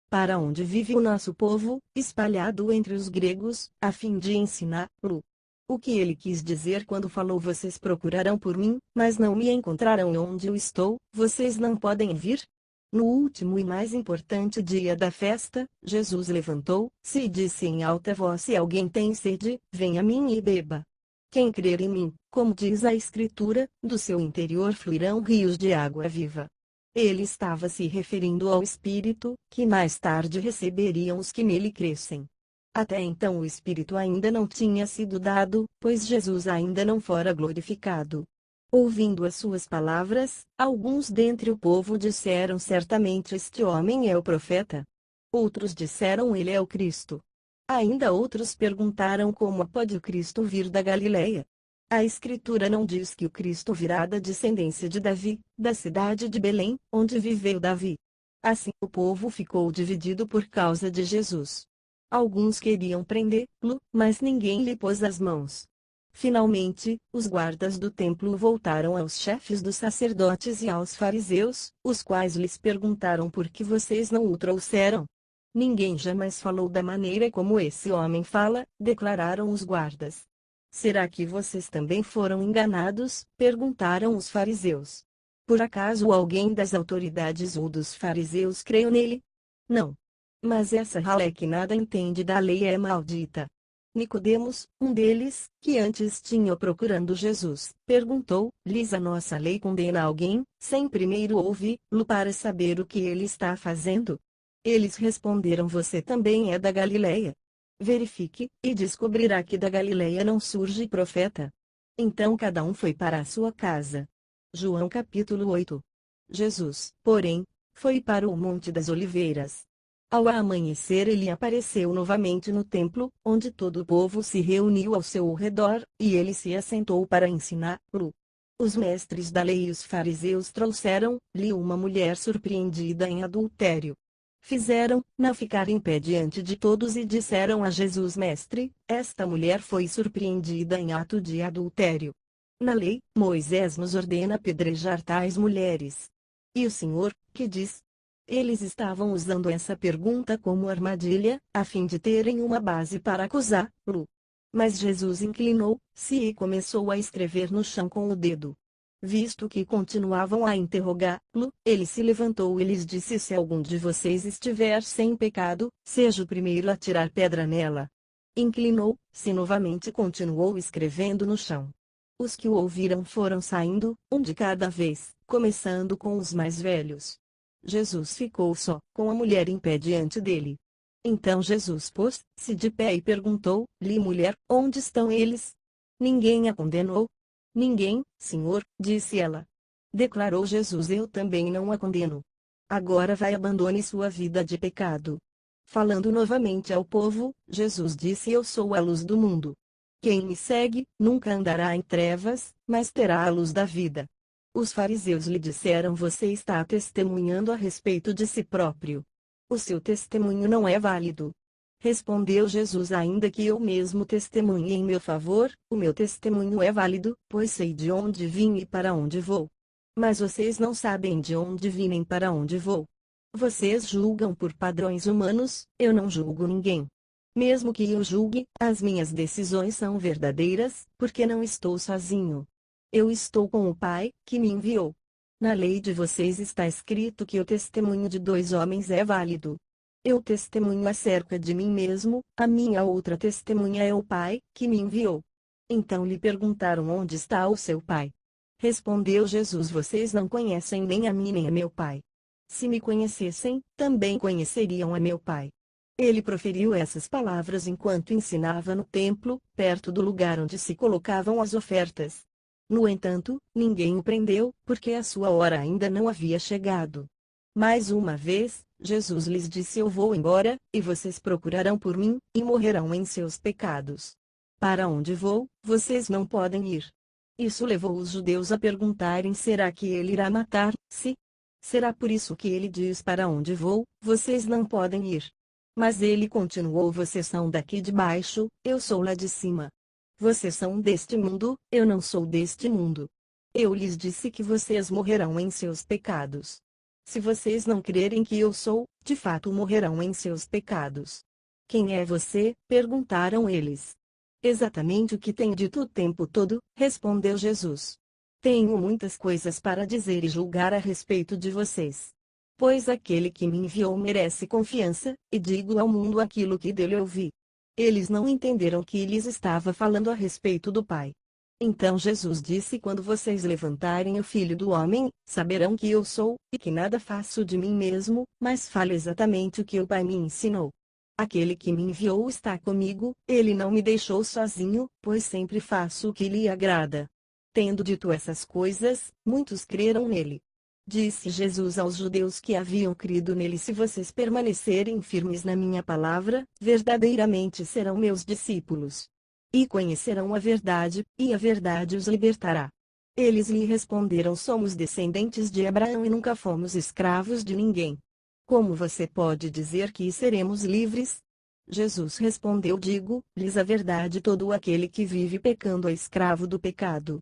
Para onde vive o nosso povo, espalhado entre os gregos, a fim de ensiná-lo? O que ele quis dizer quando falou: vocês procurarão por mim, mas não me encontrarão onde eu estou, vocês não podem vir? No último e mais importante dia da festa, Jesus levantou-se e disse em alta voz: se alguém tem sede, venha a mim e beba. Quem crer em mim, como diz a Escritura, do seu interior fluirão rios de água viva. Ele estava se referindo ao Espírito, que mais tarde receberiam os que nele crescem. Até então o Espírito ainda não tinha sido dado, pois Jesus ainda não fora glorificado. Ouvindo as suas palavras, alguns dentre o povo disseram: certamente este homem é o profeta. Outros disseram: ele é o Cristo. Ainda outros perguntaram: como pode o Cristo vir da Galileia? A Escritura não diz que o Cristo virá da descendência de Davi, da cidade de Belém, onde viveu Davi. Assim o povo ficou dividido por causa de Jesus. Alguns queriam prendê-lo, mas ninguém lhe pôs as mãos. Finalmente, os guardas do templo voltaram aos chefes dos sacerdotes e aos fariseus, os quais lhes perguntaram: por que vocês não o trouxeram? Ninguém jamais falou da maneira como esse homem fala, declararam os guardas. Será que vocês também foram enganados? Perguntaram os fariseus. Por acaso alguém das autoridades ou dos fariseus creu nele? Não. Mas essa ralé que nada entende da lei é maldita. Nicodemos, um deles, que antes tinha procurando Jesus, perguntou-lhes: a nossa lei condena alguém, sem primeiro ouvi-lo para saber o que ele está fazendo? Eles responderam: você também é da Galileia. Verifique, e descobrirá que da Galileia não surge profeta. Então cada um foi para a sua casa. João capítulo 8. Jesus, porém, foi para o Monte das Oliveiras. Ao amanhecer ele apareceu novamente no templo, onde todo o povo se reuniu ao seu redor, e ele se assentou para ensiná-lo. Os mestres da lei e os fariseus trouxeram-lhe uma mulher surpreendida em adultério. Fizeram-na ficar em pé diante de todos e disseram a Jesus: Mestre, esta mulher foi surpreendida em ato de adultério. Na lei, Moisés nos ordena apedrejar tais mulheres. E o Senhor, que diz? Eles estavam usando essa pergunta como armadilha, a fim de terem uma base para acusá-lo. Mas Jesus inclinou-se e começou a escrever no chão com o dedo. Visto que continuavam a interrogá-lo, ele se levantou e lhes disse: se algum de vocês estiver sem pecado, seja o primeiro a tirar pedra nela. Inclinou-se novamente e continuou escrevendo no chão. Os que o ouviram foram saindo, um de cada vez, começando com os mais velhos. Jesus ficou só, com a mulher em pé diante dele. Então Jesus pôs-se de pé e perguntou-lhe: mulher, onde estão eles? Ninguém a condenou? Ninguém, Senhor, disse ela. Declarou Jesus: eu também não a condeno. Agora vai, abandone sua vida de pecado. Falando novamente ao povo, Jesus disse: eu sou a luz do mundo. Quem me segue, nunca andará em trevas, mas terá a luz da vida. Os fariseus lhe disseram: você está testemunhando a respeito de si próprio. O seu testemunho não é válido. Respondeu Jesus: ainda que eu mesmo testemunhe em meu favor, o meu testemunho é válido, pois sei de onde vim e para onde vou. Mas vocês não sabem de onde vim nem para onde vou. Vocês julgam por padrões humanos, eu não julgo ninguém. Mesmo que eu julgue, as minhas decisões são verdadeiras, porque não estou sozinho. Eu estou com o Pai, que me enviou. Na lei de vocês está escrito que o testemunho de dois homens é válido. Eu testemunho acerca de mim mesmo, a minha outra testemunha é o Pai, que me enviou. Então lhe perguntaram: onde está o seu Pai? Respondeu Jesus: vocês não conhecem nem a mim nem a meu Pai. Se me conhecessem, também conheceriam a meu Pai. Ele proferiu essas palavras enquanto ensinava no templo, perto do lugar onde se colocavam as ofertas. No entanto, ninguém o prendeu, porque a sua hora ainda não havia chegado. Mais uma vez, Jesus lhes disse: eu vou embora, e vocês procurarão por mim, e morrerão em seus pecados. Para onde vou, vocês não podem ir. Isso levou os judeus a perguntarem: será que ele irá matar-se? Será por isso que ele diz: para onde vou, vocês não podem ir? Mas ele continuou: vocês são daqui de baixo, eu sou lá de cima. Vocês são deste mundo, eu não sou deste mundo. Eu lhes disse que vocês morrerão em seus pecados. Se vocês não crerem que eu sou, de fato morrerão em seus pecados. Quem é você? Perguntaram eles. Exatamente o que tenho dito o tempo todo, respondeu Jesus. Tenho muitas coisas para dizer e julgar a respeito de vocês. Pois aquele que me enviou merece confiança, e digo ao mundo aquilo que dele ouvi. Eles não entenderam que lhes estava falando a respeito do Pai. Então Jesus disse: quando vocês levantarem o Filho do Homem, saberão que eu sou, e que nada faço de mim mesmo, mas falo exatamente o que o Pai me ensinou. Aquele que me enviou está comigo, ele não me deixou sozinho, pois sempre faço o que lhe agrada. Tendo dito essas coisas, muitos creram nele. Disse Jesus aos judeus que haviam crido nele: se vocês permanecerem firmes na minha palavra, verdadeiramente serão meus discípulos. E conhecerão a verdade, e a verdade os libertará. Eles lhe responderam: somos descendentes de Abraão e nunca fomos escravos de ninguém. Como você pode dizer que seremos livres? Jesus respondeu: digo-lhes a verdade, todo aquele que vive pecando é escravo do pecado.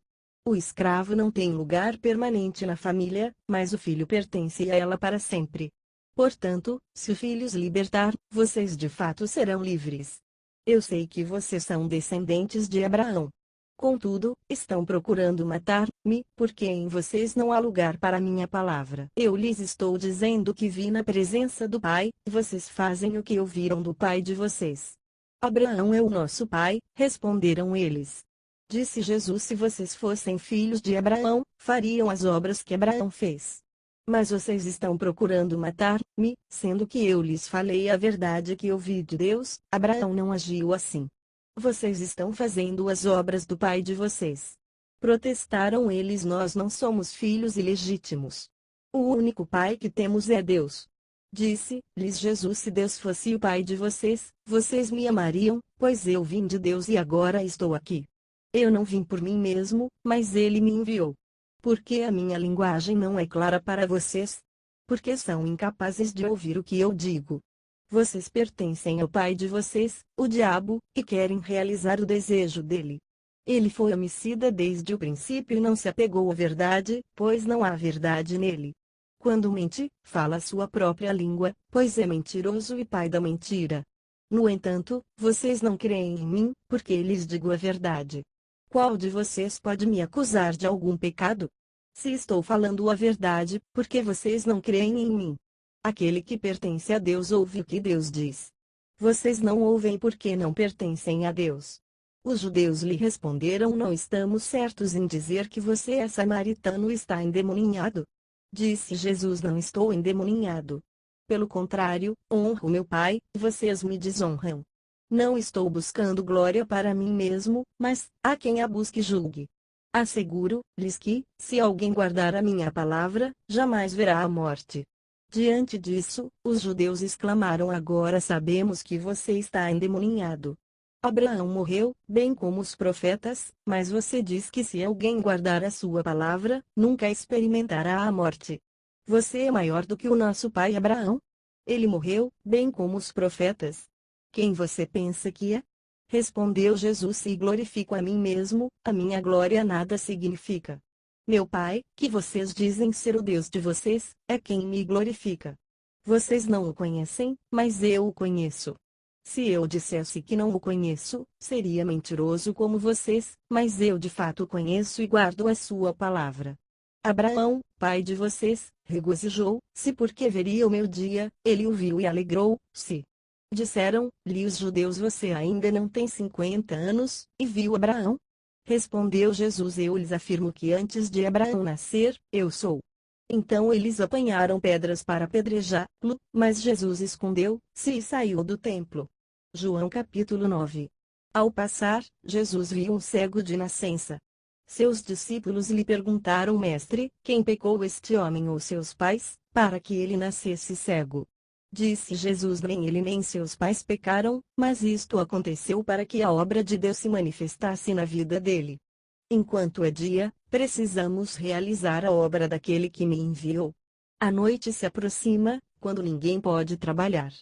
O escravo não tem lugar permanente na família, mas o filho pertence a ela para sempre. Portanto, se o filho os libertar, vocês de fato serão livres. Eu sei que vocês são descendentes de Abraão. Contudo, estão procurando matar-me, porque em vocês não há lugar para minha palavra. Eu lhes estou dizendo que vi na presença do Pai, e vocês fazem o que ouviram do pai de vocês. Abraão é o nosso pai, responderam eles. Disse Jesus: se vocês fossem filhos de Abraão, fariam as obras que Abraão fez. Mas vocês estão procurando matar-me, sendo que eu lhes falei a verdade que ouvi de Deus. Abraão não agiu assim. Vocês estão fazendo as obras do pai de vocês. Protestaram eles: nós não somos filhos ilegítimos. O único pai que temos é Deus. Disse-lhes Jesus: se Deus fosse o pai de vocês, vocês me amariam, pois eu vim de Deus e agora estou aqui. Eu não vim por mim mesmo, mas ele me enviou. Por que a minha linguagem não é clara para vocês? Porque são incapazes de ouvir o que eu digo. Vocês pertencem ao pai de vocês, o diabo, e querem realizar o desejo dele. Ele foi homicida desde o princípio e não se apegou à verdade, pois não há verdade nele. Quando mente, fala a sua própria língua, pois é mentiroso e pai da mentira. No entanto, vocês não creem em mim, porque lhes digo a verdade. Qual de vocês pode me acusar de algum pecado? Se estou falando a verdade, por que vocês não creem em mim? Aquele que pertence a Deus ouve o que Deus diz. Vocês não ouvem porque não pertencem a Deus. Os judeus lhe responderam: Não estamos certos em dizer que você é samaritano e está endemoninhado. Disse Jesus: Não estou endemoninhado. Pelo contrário, honro meu Pai, vocês me desonram. Não estou buscando glória para mim mesmo, mas, a quem a busque julgue. Asseguro-lhes que, se alguém guardar a minha palavra, jamais verá a morte. Diante disso, os judeus exclamaram: Agora sabemos que você está endemoninhado. Abraão morreu, bem como os profetas, mas você diz que se alguém guardar a sua palavra, nunca experimentará a morte. Você é maior do que o nosso pai Abraão? Ele morreu, bem como os profetas. Quem você pensa que é? Respondeu Jesus: Se glorifico a mim mesmo, a minha glória nada significa. Meu Pai, que vocês dizem ser o Deus de vocês, é quem me glorifica. Vocês não o conhecem, mas eu o conheço. Se eu dissesse que não o conheço, seria mentiroso como vocês, mas eu de fato o conheço e guardo a sua palavra. Abraão, pai de vocês, regozijou-se porque veria o meu dia, ele o viu e alegrou-se. Disseram-lhe os judeus: Você ainda não tem 50 anos, e viu Abraão? Respondeu Jesus: Eu lhes afirmo que antes de Abraão nascer, eu sou. Então eles apanharam pedras para apedrejá-lo, mas Jesus escondeu-se e saiu do templo. João capítulo 9. Ao passar, Jesus viu um cego de nascença. Seus discípulos lhe perguntaram: Mestre, quem pecou, este homem ou seus pais, para que ele nascesse cego? Disse Jesus: Nem ele nem seus pais pecaram, mas isto aconteceu para que a obra de Deus se manifestasse na vida dele. Enquanto é dia, precisamos realizar a obra daquele que me enviou. A noite se aproxima, quando ninguém pode trabalhar.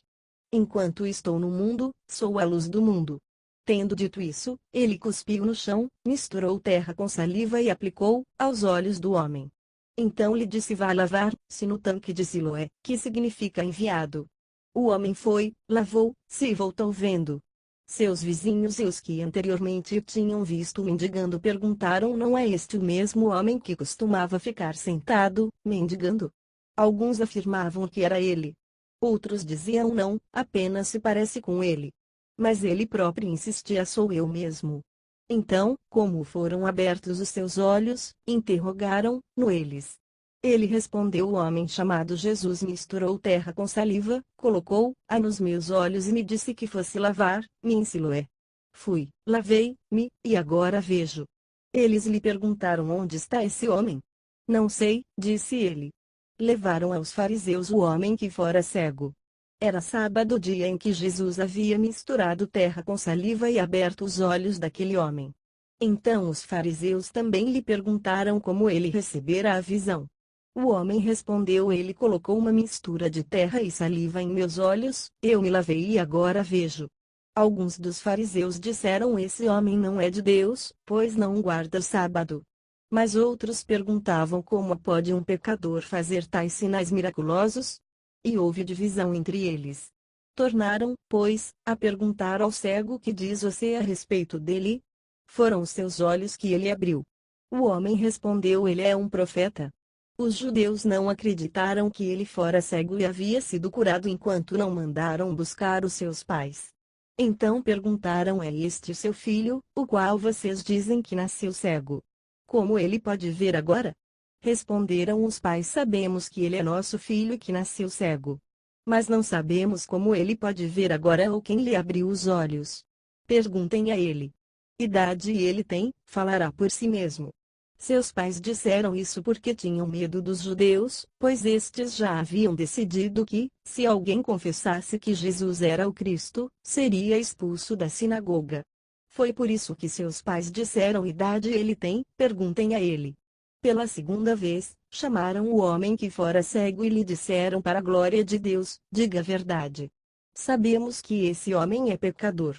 Enquanto estou no mundo, sou a luz do mundo. Tendo dito isso, ele cuspiu no chão, misturou terra com saliva e aplicou aos olhos do homem. Então lhe disse: Vá lavar-se no tanque de Siloé, que significa enviado. O homem foi, lavou-se e voltou vendo. Seus vizinhos e os que anteriormente o tinham visto mendigando perguntaram: Não é este o mesmo homem que costumava ficar sentado, mendigando? Alguns afirmavam que era ele. Outros diziam: Não, apenas se parece com ele. Mas ele próprio insistia: Sou eu mesmo. Então, como foram abertos os seus olhos, interrogaram-no eles. Ele respondeu: O homem chamado Jesus misturou terra com saliva, colocou-a nos meus olhos e me disse que fosse lavar-me em Siloé. Fui, lavei-me, e agora vejo. Eles lhe perguntaram: Onde está esse homem? Não sei, disse ele. Levaram aos fariseus o homem que fora cego. Era sábado, dia em que Jesus havia misturado terra com saliva e aberto os olhos daquele homem. Então os fariseus também lhe perguntaram como ele recebera a visão. O homem respondeu: Ele colocou uma mistura de terra e saliva em meus olhos, eu me lavei e agora vejo. Alguns dos fariseus disseram: Esse homem não é de Deus, pois não guarda o sábado. Mas outros perguntavam: Como pode um pecador fazer tais sinais miraculosos? E houve divisão entre eles. Tornaram, pois, a perguntar ao cego: Que diz você a respeito dele? Foram os seus olhos que ele abriu. O homem respondeu: Ele é um profeta. Os judeus não acreditaram que ele fora cego e havia sido curado enquanto não mandaram buscar os seus pais. Então perguntaram: É este seu filho, o qual vocês dizem que nasceu cego? Como ele pode ver agora? Responderam os pais: Sabemos que ele é nosso filho que nasceu cego. Mas não sabemos como ele pode ver agora ou quem lhe abriu os olhos. Perguntem a ele. Idade ele tem, falará por si mesmo. Seus pais disseram isso porque tinham medo dos judeus, pois estes já haviam decidido que, se alguém confessasse que Jesus era o Cristo, seria expulso da sinagoga. Foi por isso que seus pais disseram: Idade ele tem, perguntem a ele. Pela segunda vez, chamaram o homem que fora cego e lhe disseram: Para a glória de Deus, diga a verdade. Sabemos que esse homem é pecador.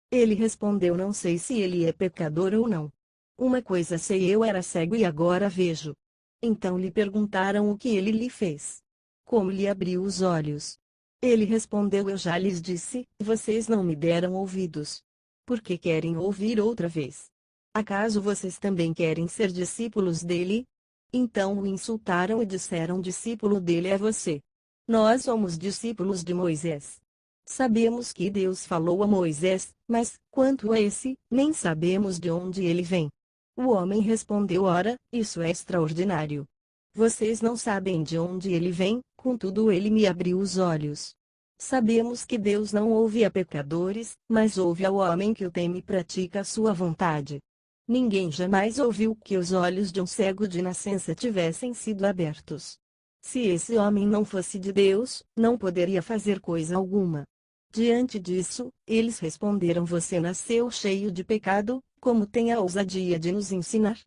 Ele respondeu: Não sei se ele é pecador ou não. Uma coisa sei, eu era cego e agora vejo. Então lhe perguntaram o que ele lhe fez. Como lhe abriu os olhos. Ele respondeu: Eu já lhes disse, vocês não me deram ouvidos. Por que querem ouvir outra vez? Acaso vocês também querem ser discípulos dele? Então o insultaram e disseram: Discípulo dele é você. Nós somos discípulos de Moisés. Sabemos que Deus falou a Moisés, mas, quanto a esse, nem sabemos de onde ele vem. O homem respondeu: ora, isso é extraordinário. Vocês não sabem de onde ele vem, contudo ele me abriu os olhos. Sabemos que Deus não ouve a pecadores, mas ouve ao homem que o teme e pratica a sua vontade. Ninguém jamais ouviu que os olhos de um cego de nascença tivessem sido abertos. Se esse homem não fosse de Deus, não poderia fazer coisa alguma. Diante disso, eles responderam: você nasceu cheio de pecado, como tem a ousadia de nos ensinar?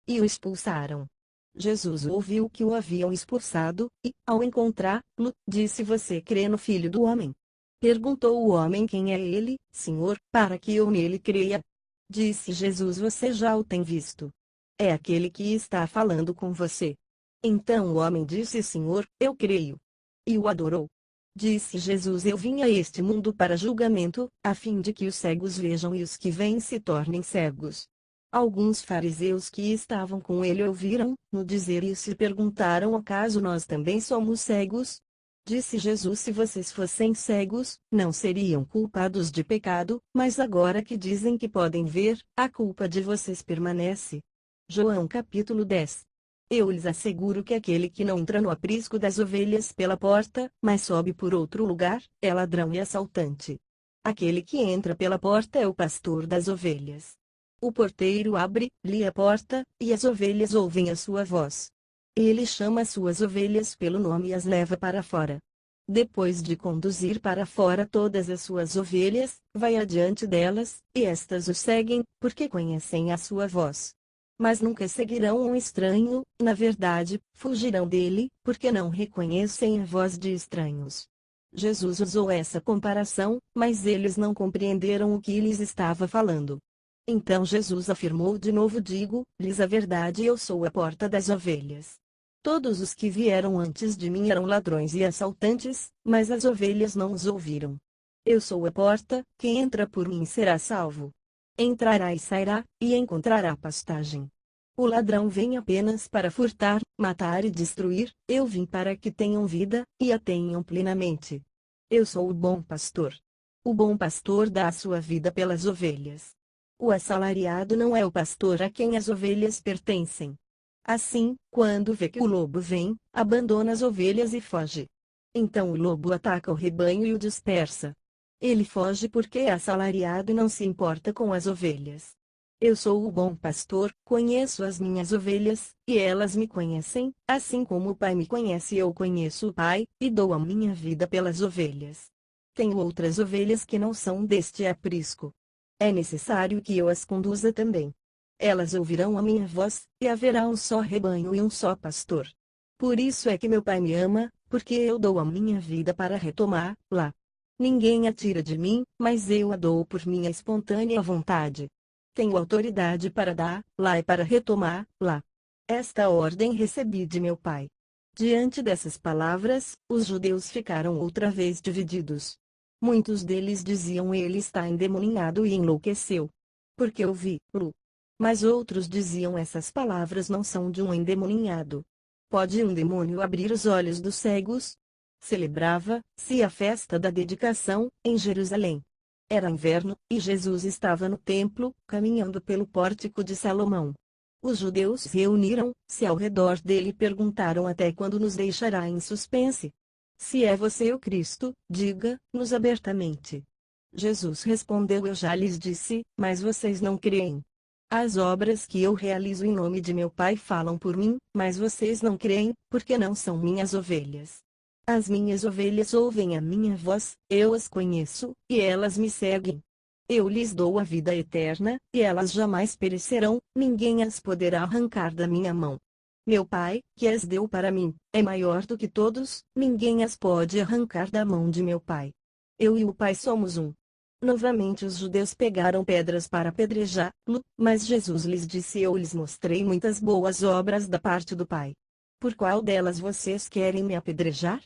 E o expulsaram. Jesus ouviu que o haviam expulsado, e, ao encontrá-lo, disse: você crê no Filho do Homem? Perguntou o homem: quem é ele, Senhor, para que eu nele creia? Disse Jesus: você já o tem visto. É aquele que está falando com você. Então o homem disse: Senhor, eu creio. E o adorou. Disse Jesus: eu vim a este mundo para julgamento, a fim de que os cegos vejam e os que veem se tornem cegos. Alguns fariseus que estavam com ele ouviram-no dizer isso e perguntaram: acaso nós também somos cegos? Disse Jesus: se vocês fossem cegos, não seriam culpados de pecado, mas agora que dizem que podem ver, a culpa de vocês permanece. João capítulo 10. Eu lhes asseguro que aquele que não entra no aprisco das ovelhas pela porta, mas sobe por outro lugar, é ladrão e assaltante. Aquele que entra pela porta é o pastor das ovelhas. O porteiro abre-lhe a porta, e as ovelhas ouvem a sua voz. Ele chama as suas ovelhas pelo nome e as leva para fora. Depois de conduzir para fora todas as suas ovelhas, vai adiante delas, e estas o seguem, porque conhecem a sua voz. Mas nunca seguirão um estranho, na verdade, fugirão dele, porque não reconhecem a voz de estranhos. Jesus usou essa comparação, mas eles não compreenderam o que lhes estava falando. Então Jesus afirmou de novo: digo-lhes a verdade, eu sou a porta das ovelhas. Todos os que vieram antes de mim eram ladrões e assaltantes, mas as ovelhas não os ouviram. Eu sou a porta, quem entra por mim será salvo. Entrará e sairá, e encontrará pastagem. O ladrão vem apenas para furtar, matar e destruir, eu vim para que tenham vida, e a tenham plenamente. Eu sou o bom pastor. O bom pastor dá a sua vida pelas ovelhas. O assalariado não é o pastor a quem as ovelhas pertencem. Assim, quando vê que o lobo vem, abandona as ovelhas e foge. Então o lobo ataca o rebanho e o dispersa. Ele foge porque é assalariado e não se importa com as ovelhas. Eu sou o bom pastor, conheço as minhas ovelhas, e elas me conhecem, assim como o Pai me conhece e eu conheço o Pai, e dou a minha vida pelas ovelhas. Tenho outras ovelhas que não são deste aprisco. É necessário que eu as conduza também. Elas ouvirão a minha voz, e haverá um só rebanho e um só pastor. Por isso é que meu Pai me ama, porque eu dou a minha vida para retomá-la. Ninguém a tira de mim, mas eu a dou por minha espontânea vontade. Tenho autoridade para dar-la e para retomá-la. Esta ordem recebi de meu Pai. Diante dessas palavras, os judeus ficaram outra vez divididos. Muitos deles diziam: ele está endemoninhado e enlouqueceu. Porque ouvi-lo. Mas outros diziam: essas palavras não são de um endemoninhado. Pode um demônio abrir os olhos dos cegos? Celebrava-se a festa da dedicação, em Jerusalém. Era inverno, e Jesus estava no templo, caminhando pelo pórtico de Salomão. Os judeus reuniram-se ao redor dele e perguntaram: até quando nos deixará em suspense? Se é você o Cristo, diga-nos abertamente. Jesus respondeu: eu já lhes disse, mas vocês não creem. As obras que eu realizo em nome de meu Pai falam por mim, mas vocês não creem, porque não são minhas ovelhas. As minhas ovelhas ouvem a minha voz, eu as conheço, e elas me seguem. Eu lhes dou a vida eterna, e elas jamais perecerão, ninguém as poderá arrancar da minha mão. Meu Pai, que as deu para mim, é maior do que todos, ninguém as pode arrancar da mão de meu Pai. Eu e o Pai somos um. Novamente os judeus pegaram pedras para apedrejá-lo, mas Jesus lhes disse: eu lhes mostrei muitas boas obras da parte do Pai. Por qual delas vocês querem me apedrejar?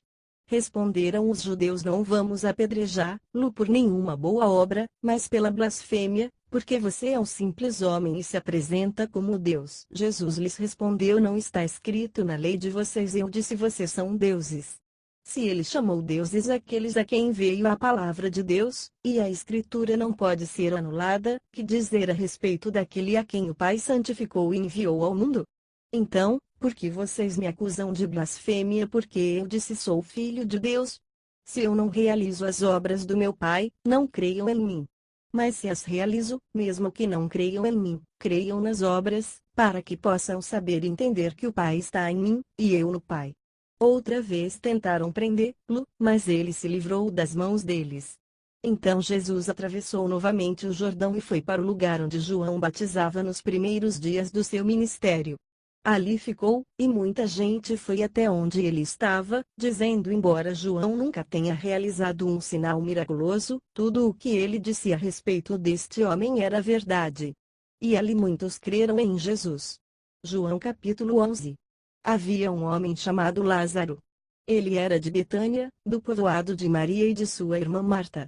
Responderam os judeus: não vamos apedrejá-lo por nenhuma boa obra, mas pela blasfêmia, porque você é um simples homem e se apresenta como Deus. Jesus lhes respondeu: não está escrito na lei de vocês: eu disse vocês são deuses. Se ele chamou deuses aqueles a quem veio a palavra de Deus, e a Escritura não pode ser anulada, que dizer a respeito daquele a quem o Pai santificou e enviou ao mundo? Então, por que vocês me acusam de blasfêmia porque eu disse sou filho de Deus? Se eu não realizo as obras do meu Pai, não creiam em mim. Mas se as realizo, mesmo que não creiam em mim, creiam nas obras, para que possam saber e entender que o Pai está em mim, e eu no Pai. Outra vez tentaram prendê-lo, mas ele se livrou das mãos deles. Então Jesus atravessou novamente o Jordão e foi para o lugar onde João batizava nos primeiros dias do seu ministério. Ali ficou, e muita gente foi até onde ele estava, dizendo: embora João nunca tenha realizado um sinal miraculoso, tudo o que ele disse a respeito deste homem era verdade. E ali muitos creram em Jesus. João capítulo 11. Havia um homem chamado Lázaro. Ele era de Betânia, do povoado de Maria e de sua irmã Marta.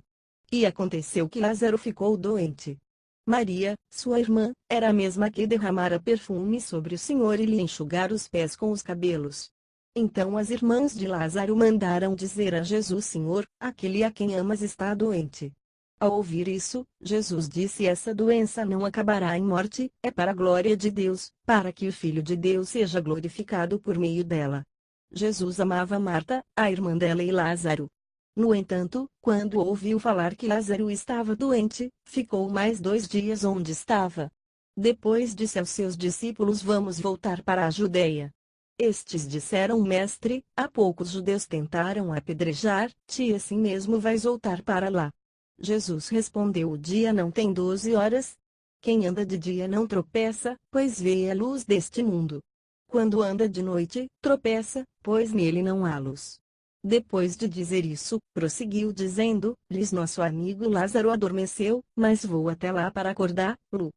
E aconteceu que Lázaro ficou doente. Maria, sua irmã, era a mesma que derramara perfume sobre o Senhor e lhe enxugara os pés com os cabelos. Então as irmãs de Lázaro mandaram dizer a Jesus: Senhor, aquele a quem amas está doente. Ao ouvir isso, Jesus disse: essa doença não acabará em morte, é para a glória de Deus, para que o Filho de Deus seja glorificado por meio dela. Jesus amava Marta, a irmã dela, e Lázaro. No entanto, quando ouviu falar que Lázaro estava doente, ficou mais 2 dias onde estava. Depois disse aos seus discípulos: vamos voltar para a Judeia. Estes disseram: Mestre, há poucos judeus tentaram apedrejar-te e assim mesmo vais voltar para lá. Jesus respondeu: o dia não tem 12 horas? Quem anda de dia não tropeça, pois vê a luz deste mundo. Quando anda de noite, tropeça, pois nele não há luz. Depois de dizer isso, prosseguiu dizendo-lhes: nosso amigo Lázaro adormeceu, mas vou até lá para acordá-lo.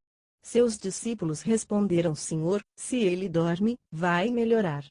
Seus discípulos responderam: Senhor, se ele dorme, vai melhorar.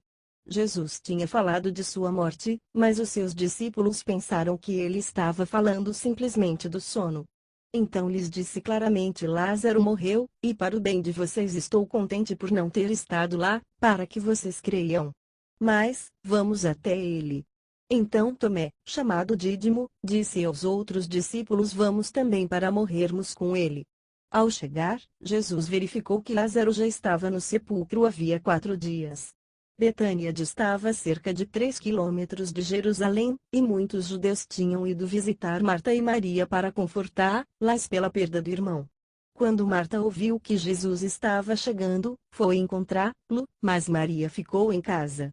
Jesus tinha falado de sua morte, mas os seus discípulos pensaram que ele estava falando simplesmente do sono. Então lhes disse claramente: Lázaro morreu, e para o bem de vocês estou contente por não ter estado lá, para que vocês creiam. Mas, vamos até ele. Então Tomé, chamado Dídimo, disse aos outros discípulos: vamos também para morrermos com ele. Ao chegar, Jesus verificou que Lázaro já estava no sepulcro havia 4 dias. Betânia distava cerca de 3 quilômetros de Jerusalém, e muitos judeus tinham ido visitar Marta e Maria para confortá-las pela perda do irmão. Quando Marta ouviu que Jesus estava chegando, foi encontrá-lo, mas Maria ficou em casa.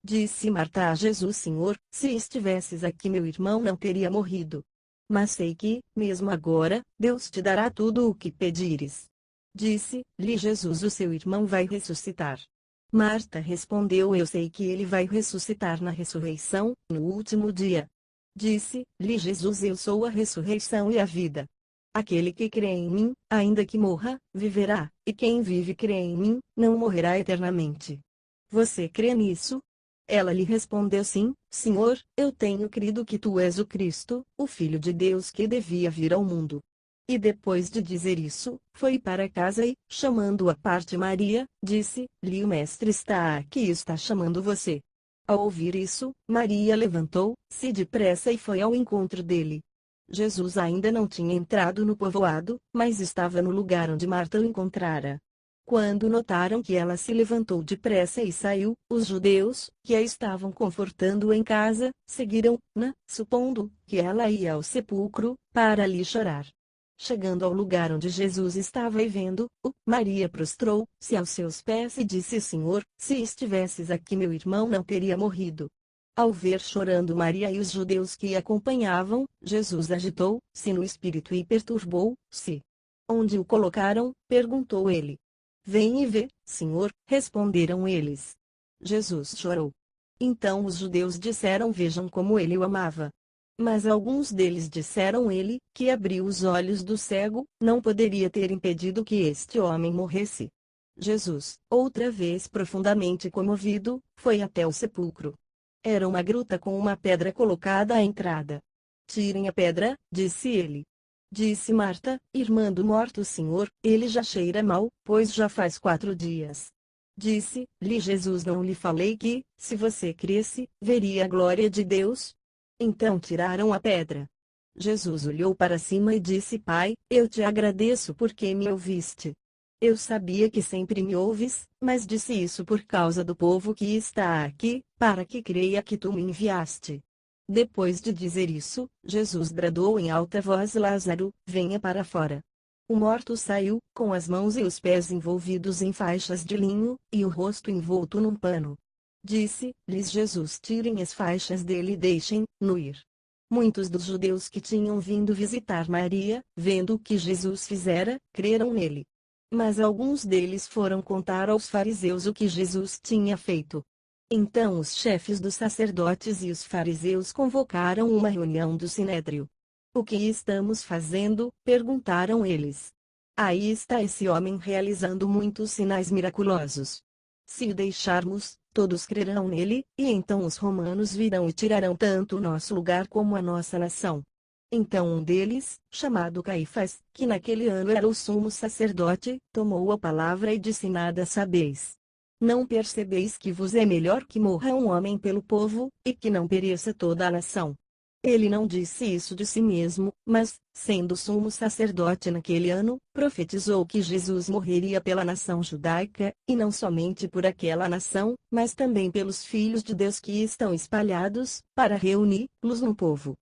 Disse Marta a Jesus: Senhor, se estivesses aqui meu irmão não teria morrido. Mas sei que, mesmo agora, Deus te dará tudo o que pedires. Disse-lhe Jesus: o seu irmão vai ressuscitar. Marta respondeu: eu sei que ele vai ressuscitar na ressurreição, no último dia. Disse-lhe Jesus: eu sou a ressurreição e a vida. Aquele que crê em mim, ainda que morra, viverá, e quem vive e crê em mim, não morrerá eternamente. Você crê nisso? Ela lhe respondeu: sim, Senhor, eu tenho crido que tu és o Cristo, o Filho de Deus que devia vir ao mundo. E depois de dizer isso, foi para casa e, chamando à parte Maria, disse-lhe: o mestre está aqui e está chamando você. Ao ouvir isso, Maria levantou-se depressa e foi ao encontro dele. Jesus ainda não tinha entrado no povoado, mas estava no lugar onde Marta o encontrara. Quando notaram que ela se levantou depressa e saiu, os judeus, que a estavam confortando em casa, seguiram-na, supondo que ela ia ao sepulcro, para ali chorar. Chegando ao lugar onde Jesus estava e vendo-o, Maria prostrou-se aos seus pés e disse: Senhor, se estivesses aqui meu irmão não teria morrido. Ao ver chorando Maria e os judeus que a acompanhavam, Jesus agitou-se no espírito e perturbou-se. Onde o colocaram? Perguntou ele. Vem e vê, Senhor, responderam eles. Jesus chorou. Então os judeus disseram: vejam como ele o amava. Mas alguns deles disseram: ele, que abriu os olhos do cego, não poderia ter impedido que este homem morresse. Jesus, outra vez profundamente comovido, foi até o sepulcro. Era uma gruta com uma pedra colocada à entrada. Tirem a pedra, disse ele. Disse Marta, irmã do morto: Senhor, ele já cheira mal, pois já faz 4 dias. Disse-lhe Jesus: não lhe falei que, se você cresce, veria a glória de Deus? Então tiraram a pedra. Jesus olhou para cima e disse: Pai, eu te agradeço porque me ouviste. Eu sabia que sempre me ouves, mas disse isso por causa do povo que está aqui, para que creia que tu me enviaste. Depois de dizer isso, Jesus bradou em alta voz: Lázaro, venha para fora. O morto saiu, com as mãos e os pés envolvidos em faixas de linho, e o rosto envolto num pano. Disse-lhes Jesus: tirem as faixas dele e deixem-no ir. Muitos dos judeus que tinham vindo visitar Maria, vendo o que Jesus fizera, creram nele. Mas alguns deles foram contar aos fariseus o que Jesus tinha feito. Então os chefes dos sacerdotes e os fariseus convocaram uma reunião do sinédrio. O que estamos fazendo? Perguntaram eles. Aí está esse homem realizando muitos sinais miraculosos. Se o deixarmos, todos crerão nele, e então os romanos virão e tirarão tanto o nosso lugar como a nossa nação. Então um deles, chamado Caifás, que naquele ano era o sumo sacerdote, tomou a palavra e disse: nada sabeis. Não percebeis que vos é melhor que morra um homem pelo povo, e que não pereça toda a nação? Ele não disse isso de si mesmo, mas, sendo sumo sacerdote naquele ano, profetizou que Jesus morreria pela nação judaica, e não somente por aquela nação, mas também pelos filhos de Deus que estão espalhados, para reuni-los no povo.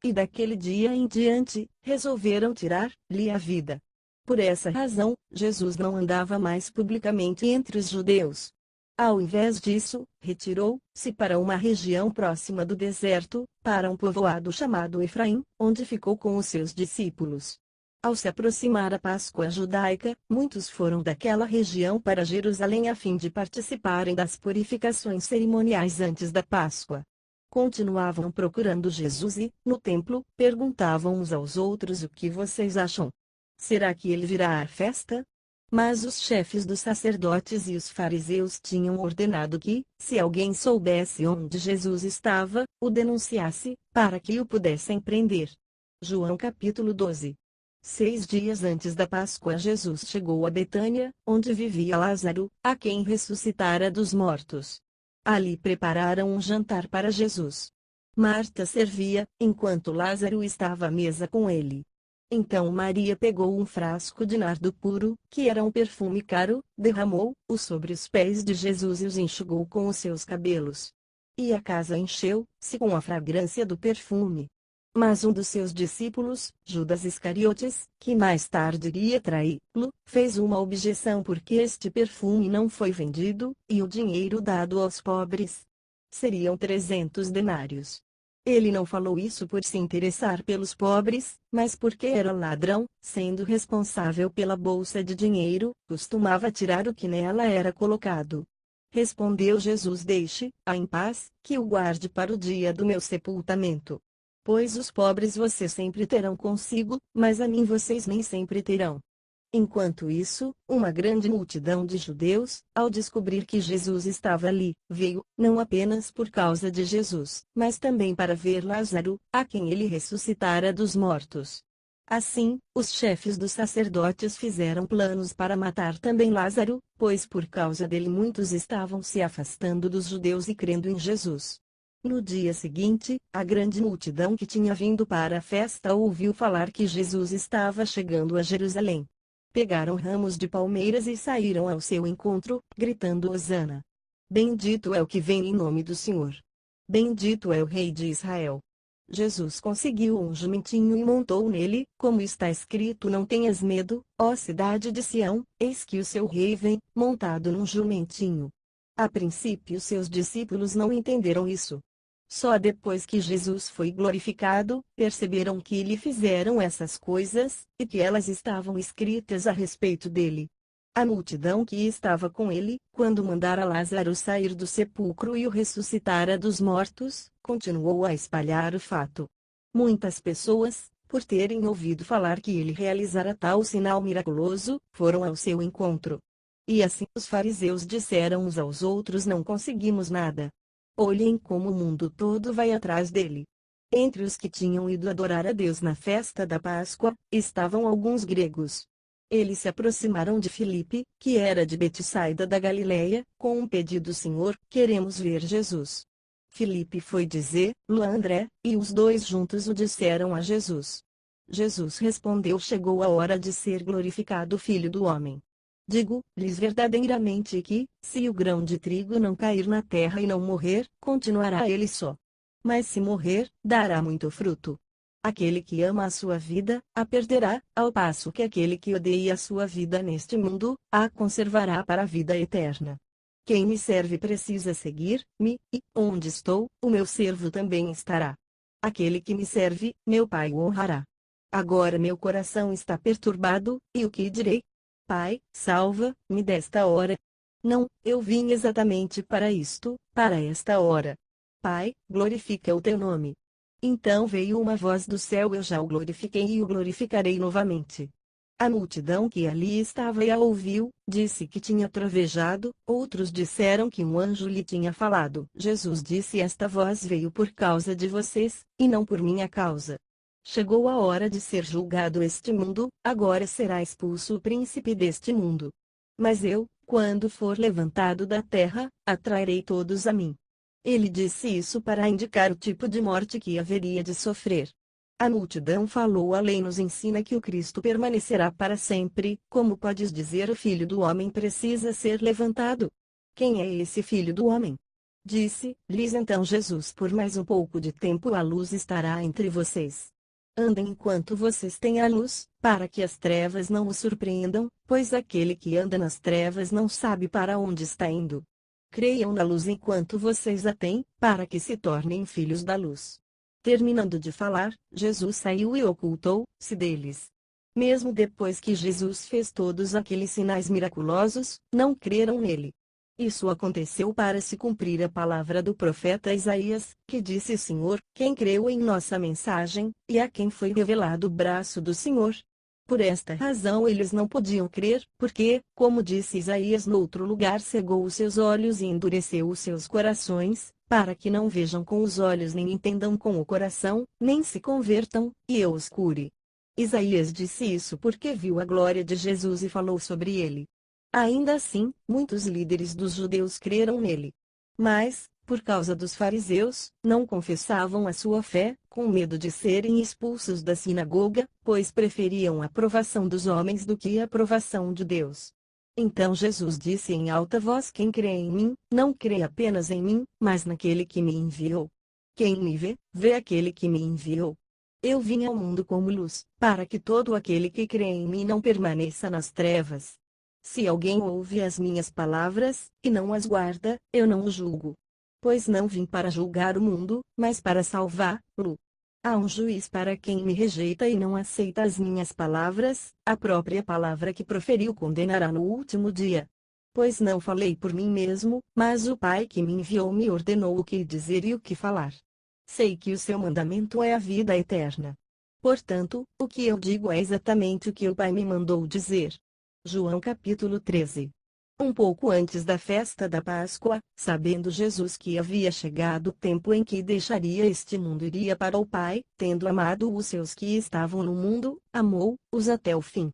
E daquele dia em diante, resolveram tirar-lhe a vida. Por essa razão, Jesus não andava mais publicamente entre os judeus. Ao invés disso, retirou-se para uma região próxima do deserto, para um povoado chamado Efraim, onde ficou com os seus discípulos. Ao se aproximar a Páscoa judaica, muitos foram daquela região para Jerusalém a fim de participarem das purificações cerimoniais antes da Páscoa. Continuavam procurando Jesus e, no templo, perguntavam uns aos outros: o que vocês acham? Será que ele virá à festa? Mas os chefes dos sacerdotes e os fariseus tinham ordenado que, se alguém soubesse onde Jesus estava, o denunciasse, para que o pudessem prender. João capítulo 12. 6 dias antes da Páscoa, Jesus chegou a Betânia, onde vivia Lázaro, a quem ressuscitara dos mortos. Ali prepararam um jantar para Jesus. Marta servia, enquanto Lázaro estava à mesa com ele. Então Maria pegou um frasco de nardo puro, que era um perfume caro, derramou-o sobre os pés de Jesus e os enxugou com os seus cabelos. E a casa encheu-se com a fragrância do perfume. Mas um dos seus discípulos, Judas Iscariotes, que mais tarde iria traí-lo, fez uma objeção porque este perfume não foi vendido, e o dinheiro dado aos pobres. Seriam 300 denários. Ele não falou isso por se interessar pelos pobres, mas porque era ladrão, sendo responsável pela bolsa de dinheiro, costumava tirar o que nela era colocado. Respondeu Jesus: deixe-a em paz, que o guarde para o dia do meu sepultamento. Pois os pobres vocês sempre terão consigo, mas a mim vocês nem sempre terão. Enquanto isso, uma grande multidão de judeus, ao descobrir que Jesus estava ali, veio, não apenas por causa de Jesus, mas também para ver Lázaro, a quem ele ressuscitara dos mortos. Assim, os chefes dos sacerdotes fizeram planos para matar também Lázaro, pois por causa dele muitos estavam se afastando dos judeus e crendo em Jesus. No dia seguinte, a grande multidão que tinha vindo para a festa ouviu falar que Jesus estava chegando a Jerusalém. Pegaram ramos de palmeiras e saíram ao seu encontro, gritando: Hosana! Bendito é o que vem em nome do Senhor! Bendito é o Rei de Israel! Jesus conseguiu um jumentinho e montou nele, como está escrito: não tenhas medo, ó cidade de Sião, eis que o seu rei vem, montado num jumentinho. A princípio seus discípulos não entenderam isso. Só depois que Jesus foi glorificado, perceberam que lhe fizeram essas coisas, e que elas estavam escritas a respeito dele. A multidão que estava com ele, quando mandara Lázaro sair do sepulcro e o ressuscitara dos mortos, continuou a espalhar o fato. Muitas pessoas, por terem ouvido falar que ele realizara tal sinal miraculoso, foram ao seu encontro. E assim os fariseus disseram uns aos outros: não conseguimos nada. Olhem como o mundo todo vai atrás dele. Entre os que tinham ido adorar a Deus na festa da Páscoa, estavam alguns gregos. Eles se aproximaram de Filipe, que era de Betsaida da Galileia, com um pedido: Senhor, queremos ver Jesus. Filipe foi dizer-lo a André, e os dois juntos o disseram a Jesus. Jesus respondeu: chegou a hora de ser glorificado o Filho do Homem. Digo-lhes verdadeiramente que, se o grão de trigo não cair na terra e não morrer, continuará ele só. Mas se morrer, dará muito fruto. Aquele que ama a sua vida, a perderá, ao passo que aquele que odeia a sua vida neste mundo, a conservará para a vida eterna. Quem me serve precisa seguir-me, e, onde estou, o meu servo também estará. Aquele que me serve, meu Pai o honrará. Agora meu coração está perturbado, e o que direi? Pai, salva-me desta hora. Não, eu vim exatamente para isto, para esta hora. Pai, glorifica o teu nome. Então veio uma voz do céu: eu já o glorifiquei e o glorificarei novamente. A multidão que ali estava e a ouviu, disse que tinha trovejado, outros disseram que um anjo lhe tinha falado. Jesus disse: esta voz veio por causa de vocês, e não por minha causa. Chegou a hora de ser julgado este mundo, agora será expulso o príncipe deste mundo. Mas eu, quando for levantado da terra, atrairei todos a mim. Ele disse isso para indicar o tipo de morte que haveria de sofrer. A multidão falou: a lei nos ensina que o Cristo permanecerá para sempre. Como podes dizer o Filho do Homem precisa ser levantado? Quem é esse Filho do Homem? Disse-lhes então Jesus: por mais um pouco de tempo a luz estará entre vocês. Andem enquanto vocês têm a luz, para que as trevas não os surpreendam, pois aquele que anda nas trevas não sabe para onde está indo. Creiam na luz enquanto vocês a têm, para que se tornem filhos da luz. Terminando de falar, Jesus saiu e ocultou-se deles. Mesmo depois que Jesus fez todos aqueles sinais miraculosos, não creram nele. Isso aconteceu para se cumprir a palavra do profeta Isaías, que disse: Senhor, quem creu em nossa mensagem, e a quem foi revelado o braço do Senhor? Por esta razão eles não podiam crer, porque, como disse Isaías no outro lugar, cegou os seus olhos e endureceu os seus corações, para que não vejam com os olhos nem entendam com o coração, nem se convertam, e eu os cure. Isaías disse isso porque viu a glória de Jesus e falou sobre ele. Ainda assim, muitos líderes dos judeus creram nele. Mas, por causa dos fariseus, não confessavam a sua fé, com medo de serem expulsos da sinagoga, pois preferiam a aprovação dos homens do que a aprovação de Deus. Então Jesus disse em alta voz: quem crê em mim, não crê apenas em mim, mas naquele que me enviou. Quem me vê, vê aquele que me enviou. Eu vim ao mundo como luz, para que todo aquele que crê em mim não permaneça nas trevas. Se alguém ouve as minhas palavras, e não as guarda, eu não o julgo. Pois não vim para julgar o mundo, mas para salvá-lo. Há um juiz para quem me rejeita e não aceita as minhas palavras, a própria palavra que proferiu condenará no último dia. Pois não falei por mim mesmo, mas o Pai que me enviou me ordenou o que dizer e o que falar. Sei que o seu mandamento é a vida eterna. Portanto, o que eu digo é exatamente o que o Pai me mandou dizer. João capítulo 13. Um pouco antes da festa da Páscoa, sabendo Jesus que havia chegado o tempo em que deixaria este mundo e iria para o Pai, tendo amado os seus que estavam no mundo, amou-os até o fim.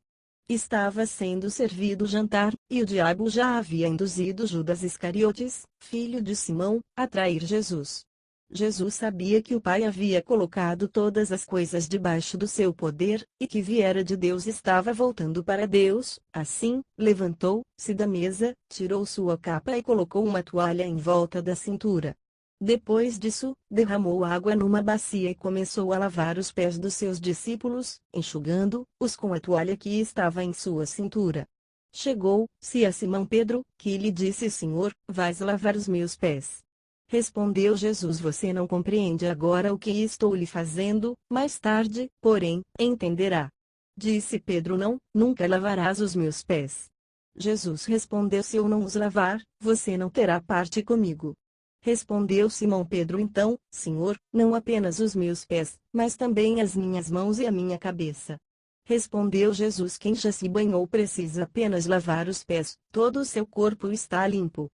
Estava sendo servido o jantar, e o diabo já havia induzido Judas Iscariotes, filho de Simão, a trair Jesus. Jesus sabia que o Pai havia colocado todas as coisas debaixo do seu poder, e que viera de Deus e estava voltando para Deus. Assim, levantou-se da mesa, tirou sua capa e colocou uma toalha em volta da cintura. Depois disso, derramou água numa bacia e começou a lavar os pés dos seus discípulos, enxugando-os com a toalha que estava em sua cintura. Chegou-se a Simão Pedro, que lhe disse: Senhor, vais lavar os meus pés? Respondeu Jesus: você não compreende agora o que estou lhe fazendo, mais tarde, porém, entenderá. Disse Pedro: não, nunca lavarás os meus pés. Jesus respondeu: se eu não os lavar, você não terá parte comigo. Respondeu Simão Pedro então: Senhor, não apenas os meus pés, mas também as minhas mãos e a minha cabeça. Respondeu Jesus: quem já se banhou precisa apenas lavar os pés, todo o seu corpo está limpo.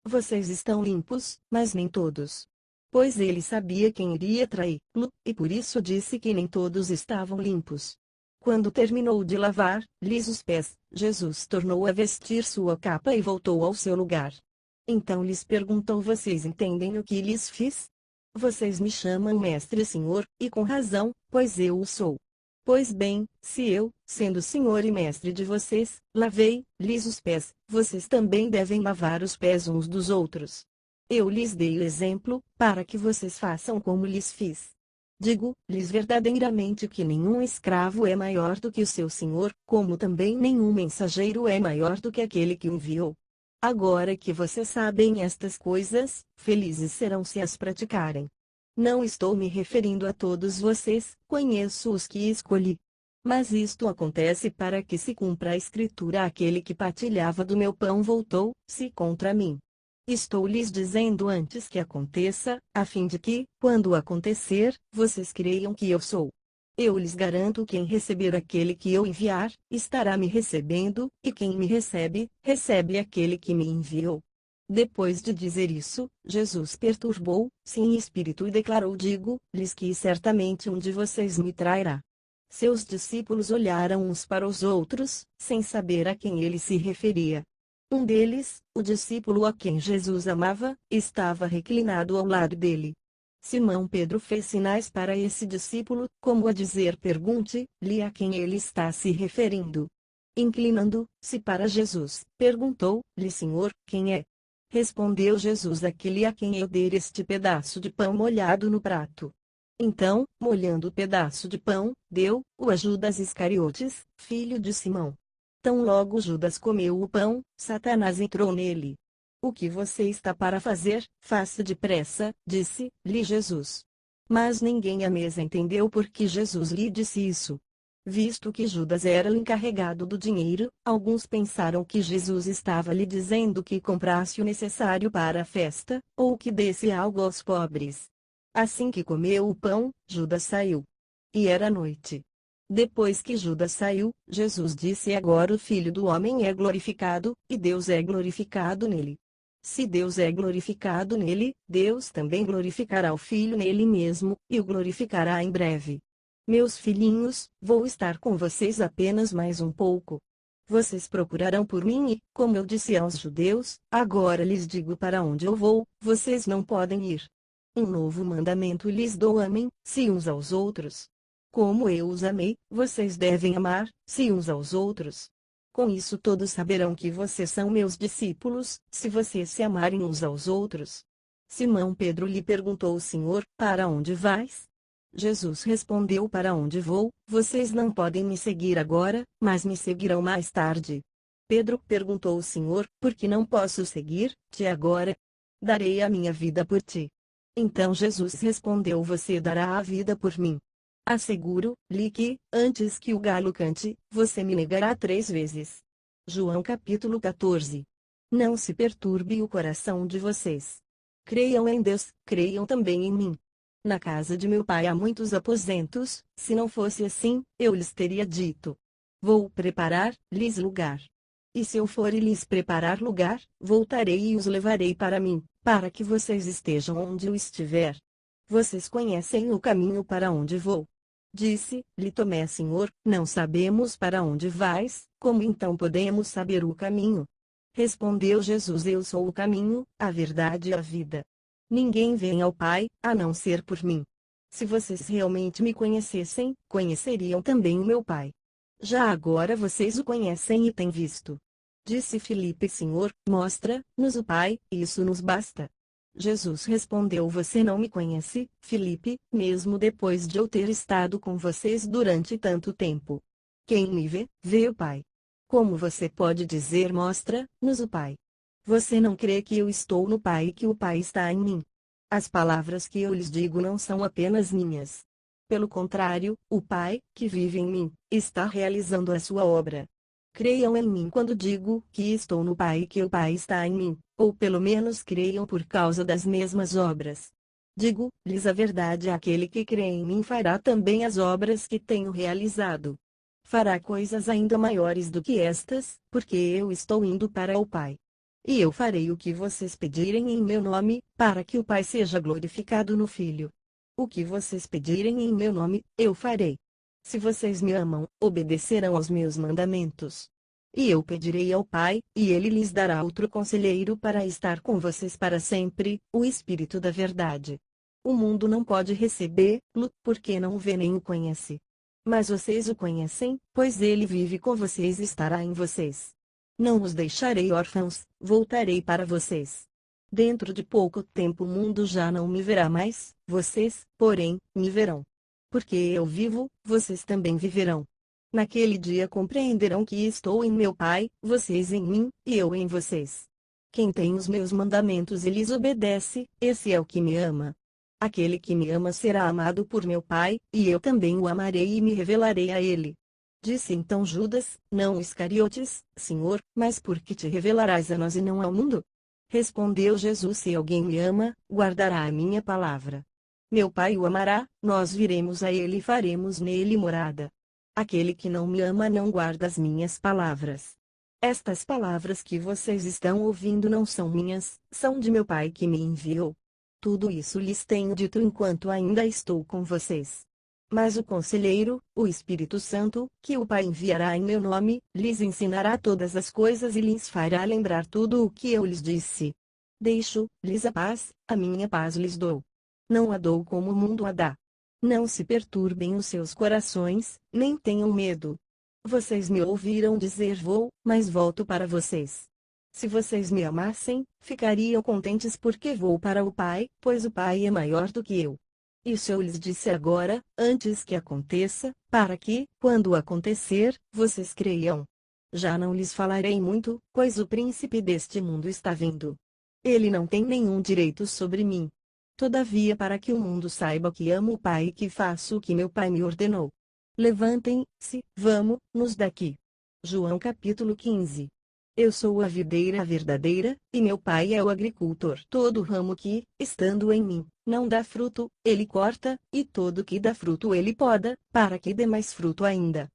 Vocês estão limpos, mas nem todos. Pois ele sabia quem iria traí-lo, e por isso disse que nem todos estavam limpos. Quando terminou de lavar-lhes os pés, Jesus tornou a vestir sua capa e voltou ao seu lugar. Então lhes perguntou: vocês entendem o que lhes fiz? Vocês me chamam mestre e senhor, e com razão, pois eu o sou. Pois bem, se eu, sendo senhor e mestre de vocês, lavei-lhes os pés, vocês também devem lavar os pés uns dos outros. Eu lhes dei o exemplo, para que vocês façam como lhes fiz. Digo-lhes verdadeiramente que nenhum escravo é maior do que o seu senhor, como também nenhum mensageiro é maior do que aquele que o enviou. Agora que vocês sabem estas coisas, felizes serão se as praticarem. Não estou me referindo a todos vocês, conheço os que escolhi. Mas isto acontece para que se cumpra a escritura: aquele que partilhava do meu pão voltou-se contra mim. Estou lhes dizendo antes que aconteça, a fim de que, quando acontecer, vocês creiam que eu sou. Eu lhes garanto: quem receber aquele que eu enviar, estará me recebendo, e quem me recebe, recebe aquele que me enviou. Depois de dizer isso, Jesus perturbou-se em espírito e declarou: digo-lhes que certamente um de vocês me trairá. Seus discípulos olharam uns para os outros, sem saber a quem ele se referia. Um deles, o discípulo a quem Jesus amava, estava reclinado ao lado dele. Simão Pedro fez sinais para esse discípulo, como a dizer: pergunte-lhe a quem ele está se referindo. Inclinando-se para Jesus, perguntou-lhe: Senhor, quem é? Respondeu Jesus: aquele a quem eu der este pedaço de pão molhado no prato. Então, molhando o pedaço de pão, deu-o a Judas Iscariotes, filho de Simão. Tão logo Judas comeu o pão, Satanás entrou nele. O que você está para fazer, faça depressa, disse-lhe Jesus. Mas ninguém à mesa entendeu por que Jesus lhe disse isso. Visto que Judas era o encarregado do dinheiro, alguns pensaram que Jesus estava lhe dizendo que comprasse o necessário para a festa, ou que desse algo aos pobres. Assim que comeu o pão, Judas saiu. E era noite. Depois que Judas saiu, Jesus disse: agora o Filho do Homem é glorificado, e Deus é glorificado nele. Se Deus é glorificado nele, Deus também glorificará o Filho nele mesmo, e o glorificará em breve. Meus filhinhos, vou estar com vocês apenas mais um pouco. Vocês procurarão por mim e, como eu disse aos judeus, agora lhes digo: para onde eu vou, vocês não podem ir. Um novo mandamento lhes dou: amem-se uns aos outros. Como eu os amei, vocês devem amar-se uns aos outros. Com isso todos saberão que vocês são meus discípulos, se vocês se amarem uns aos outros. Simão Pedro lhe perguntou: Senhor, para onde vais? Jesus respondeu: para onde vou, vocês não podem me seguir agora, mas me seguirão mais tarde. Pedro perguntou: Senhor, por que não posso seguir-te agora? Darei a minha vida por ti. Então Jesus respondeu: você dará a vida por mim. Asseguro-lhe que, antes que o galo cante, você me negará 3 vezes. João capítulo 14. Não se perturbe o coração de vocês. Creiam em Deus, creiam também em mim. Na casa de meu pai há muitos aposentos, se não fosse assim, eu lhes teria dito: vou preparar-lhes lugar. E se eu for e lhes preparar lugar, voltarei e os levarei para mim, para que vocês estejam onde eu estiver. Vocês conhecem o caminho para onde vou. Disse-lhe Tomé: Senhor, não sabemos para onde vais, como então podemos saber o caminho? Respondeu Jesus: eu sou o caminho, a verdade e a vida. Ninguém vem ao Pai, a não ser por mim. Se vocês realmente me conhecessem, conheceriam também o meu Pai. Já agora vocês o conhecem e têm visto. Disse Filipe: Senhor, mostra-nos o Pai, isso nos basta. Jesus respondeu: você não me conhece, Filipe, mesmo depois de eu ter estado com vocês durante tanto tempo. Quem me vê, vê o Pai. Como você pode dizer: mostra-nos o Pai? Você não crê que eu estou no Pai e que o Pai está em mim? As palavras que eu lhes digo não são apenas minhas. Pelo contrário, o Pai, que vive em mim, está realizando a sua obra. Creiam em mim quando digo que estou no Pai e que o Pai está em mim, ou pelo menos creiam por causa das mesmas obras. Digo-lhes a verdade: aquele que crê em mim fará também as obras que tenho realizado. Fará coisas ainda maiores do que estas, porque eu estou indo para o Pai. E eu farei o que vocês pedirem em meu nome, para que o Pai seja glorificado no Filho. O que vocês pedirem em meu nome, eu farei. Se vocês me amam, obedecerão aos meus mandamentos. E eu pedirei ao Pai, e ele lhes dará outro conselheiro para estar com vocês para sempre, o Espírito da Verdade. O mundo não pode recebê-lo, porque não o vê nem o conhece. Mas vocês o conhecem, pois ele vive com vocês e estará em vocês. Não os deixarei órfãos, voltarei para vocês. Dentro de pouco tempo o mundo já não me verá mais, vocês, porém, me verão. Porque eu vivo, vocês também viverão. Naquele dia compreenderão que estou em meu Pai, vocês em mim, e eu em vocês. Quem tem os meus mandamentos e lhes obedece, esse é o que me ama. Aquele que me ama será amado por meu Pai, e eu também o amarei e me revelarei a ele. Disse então Judas, não Iscariotes, Senhor, mas por que te revelarás a nós e não ao mundo? Respondeu Jesus: se alguém me ama, guardará a minha palavra. Meu Pai o amará, nós viremos a ele e faremos nele morada. Aquele que não me ama não guarda as minhas palavras. Estas palavras que vocês estão ouvindo não são minhas, são de meu Pai que me enviou. Tudo isso lhes tenho dito enquanto ainda estou com vocês. Mas o Conselheiro, o Espírito Santo, que o Pai enviará em meu nome, lhes ensinará todas as coisas e lhes fará lembrar tudo o que eu lhes disse. Deixo-lhes a minha paz lhes dou. Não a dou como o mundo a dá. Não se perturbem os seus corações, nem tenham medo. Vocês me ouviram dizer vou, mas volto para vocês. Se vocês me amassem, ficariam contentes porque vou para o Pai, pois o Pai é maior do que eu. Isso eu lhes disse agora, antes que aconteça, para que, quando acontecer, vocês creiam. Já não lhes falarei muito, pois o príncipe deste mundo está vindo. Ele não tem nenhum direito sobre mim. Todavia, para que o mundo saiba que amo o Pai e que faço o que meu Pai me ordenou. Levantem-se, vamos daqui. João capítulo 15. Eu sou a videira verdadeira, e meu Pai é o agricultor. Todo ramo que, estando em mim, não dá fruto, ele corta, e todo que dá fruto ele poda, para que dê mais fruto ainda.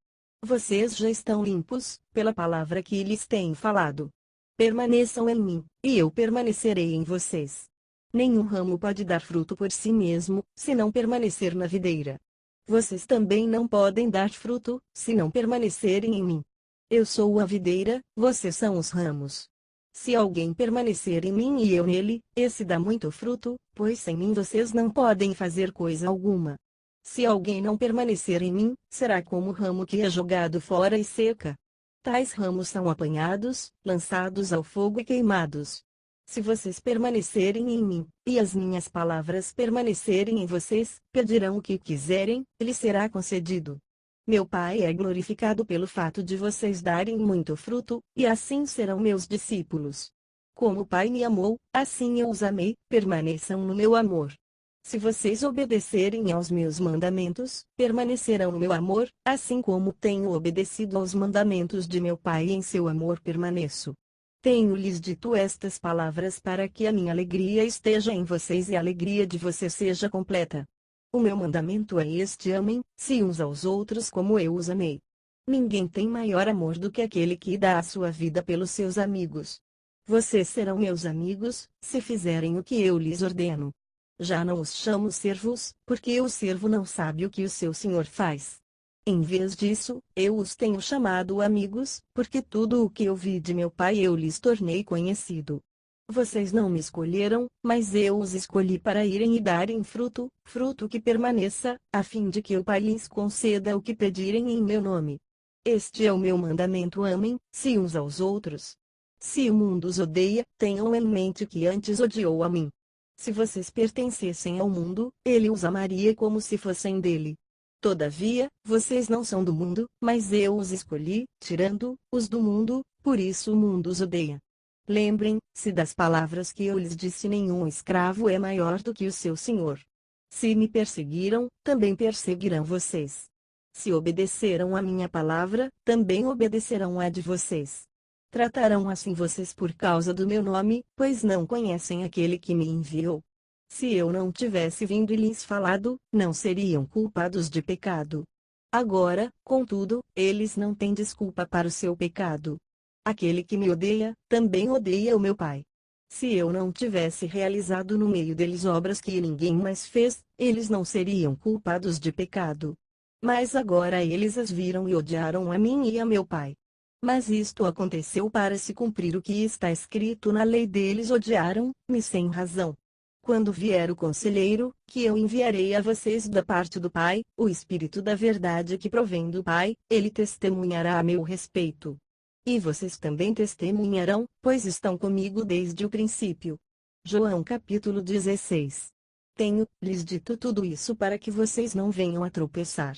Vocês já estão limpos, pela palavra que lhes tenho falado. Permaneçam em mim, e eu permanecerei em vocês. Nenhum ramo pode dar fruto por si mesmo, se não permanecer na videira. Vocês também não podem dar fruto, se não permanecerem em mim. Eu sou a videira, vocês são os ramos. Se alguém permanecer em mim e eu nele, esse dá muito fruto, pois sem mim vocês não podem fazer coisa alguma. Se alguém não permanecer em mim, será como o ramo que é jogado fora e seca. Tais ramos são apanhados, lançados ao fogo e queimados. Se vocês permanecerem em mim, e as minhas palavras permanecerem em vocês, pedirão o que quiserem, lhes será concedido. Meu Pai é glorificado pelo fato de vocês darem muito fruto, e assim serão meus discípulos. Como o Pai me amou, assim eu os amei, permaneçam no meu amor. Se vocês obedecerem aos meus mandamentos, permanecerão no meu amor, assim como tenho obedecido aos mandamentos de meu Pai e em seu amor permaneço. Tenho-lhes dito estas palavras para que a minha alegria esteja em vocês e a alegria de vocês seja completa. O meu mandamento é este: amem-se uns aos outros como eu os amei. Ninguém tem maior amor do que aquele que dá a sua vida pelos seus amigos. Vocês serão meus amigos, se fizerem o que eu lhes ordeno. Já não os chamo servos, porque o servo não sabe o que o seu senhor faz. Em vez disso, eu os tenho chamado amigos, porque tudo o que eu vi de meu Pai eu lhes tornei conhecido. Vocês não me escolheram, mas eu os escolhi para irem e darem fruto, fruto que permaneça, a fim de que o Pai lhes conceda o que pedirem em meu nome. Este é o meu mandamento: amem-se uns aos outros. Se o mundo os odeia, tenham em mente que antes odiou a mim. Se vocês pertencessem ao mundo, ele os amaria como se fossem dele. Todavia, vocês não são do mundo, mas eu os escolhi, tirando-os do mundo, por isso o mundo os odeia. Lembrem-se das palavras que eu lhes disse: nenhum escravo é maior do que o seu senhor. Se me perseguiram, também perseguirão vocês. Se obedeceram à minha palavra, também obedecerão à de vocês. Tratarão assim vocês por causa do meu nome, pois não conhecem aquele que me enviou. Se eu não tivesse vindo e lhes falado, não seriam culpados de pecado. Agora, contudo, eles não têm desculpa para o seu pecado. Aquele que me odeia, também odeia o meu Pai. Se eu não tivesse realizado no meio deles obras que ninguém mais fez, eles não seriam culpados de pecado. Mas agora eles as viram e odiaram a mim e a meu Pai. Mas isto aconteceu para se cumprir o que está escrito na lei deles odiaram-me sem razão. Quando vier o Conselheiro, que eu enviarei a vocês da parte do Pai, o Espírito da verdade que provém do Pai, ele testemunhará a meu respeito. E vocês também testemunharão, pois estão comigo desde o princípio. João capítulo 16. Tenho-lhes dito tudo isso para que vocês não venham a tropeçar.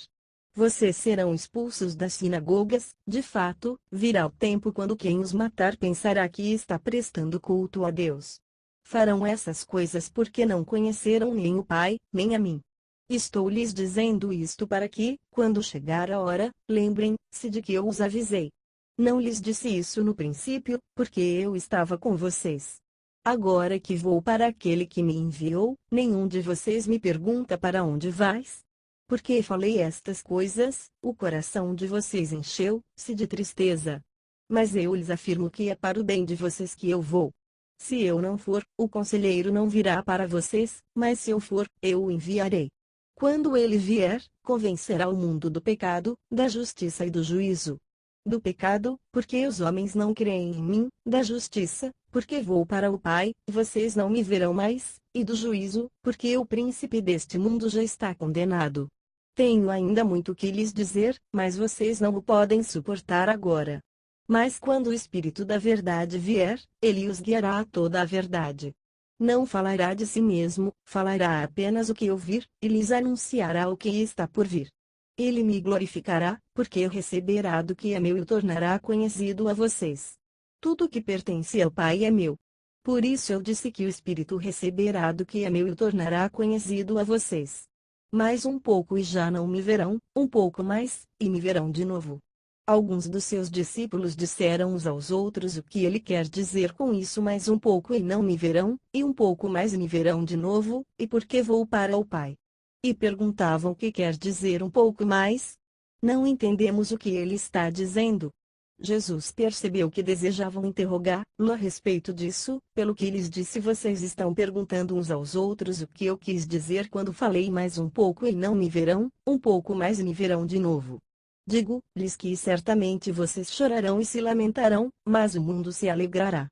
Vocês serão expulsos das sinagogas, de fato, virá o tempo quando quem os matar pensará que está prestando culto a Deus. Farão essas coisas porque não conheceram nem o Pai, nem a mim. Estou lhes dizendo isto para que, quando chegar a hora, lembrem-se de que eu os avisei. Não lhes disse isso no princípio, porque eu estava com vocês. Agora que vou para aquele que me enviou, nenhum de vocês me pergunta para onde vais? Porque falei estas coisas, o coração de vocês encheu-se de tristeza. Mas eu lhes afirmo que é para o bem de vocês que eu vou. Se eu não for, o Conselheiro não virá para vocês, mas se eu for, eu o enviarei. Quando ele vier, convencerá o mundo do pecado, da justiça e do juízo. Do pecado, porque os homens não creem em mim, da justiça, porque vou para o Pai, vocês não me verão mais, e do juízo, porque o príncipe deste mundo já está condenado. Tenho ainda muito que lhes dizer, mas vocês não o podem suportar agora. Mas quando o Espírito da verdade vier, ele os guiará a toda a verdade. Não falará de si mesmo, falará apenas o que ouvir, e lhes anunciará o que está por vir. Ele me glorificará, porque receberá do que é meu e o tornará conhecido a vocês. Tudo que pertence ao Pai é meu. Por isso eu disse que o Espírito receberá do que é meu e o tornará conhecido a vocês. Mais um pouco e já não me verão, um pouco mais, e me verão de novo. Alguns dos seus discípulos disseram uns aos outros o que ele quer dizer com isso, mais um pouco e não me verão, e um pouco mais e me verão de novo, e porque vou para o Pai. E perguntavam o que quer dizer um pouco mais? Não entendemos o que ele está dizendo. Jesus percebeu que desejavam interrogá-lo a respeito disso, pelo que lhes disse: vocês estão perguntando uns aos outros o que eu quis dizer quando falei mais um pouco e não me verão, um pouco mais e me verão de novo. Digo-lhes que certamente vocês chorarão e se lamentarão, mas o mundo se alegrará.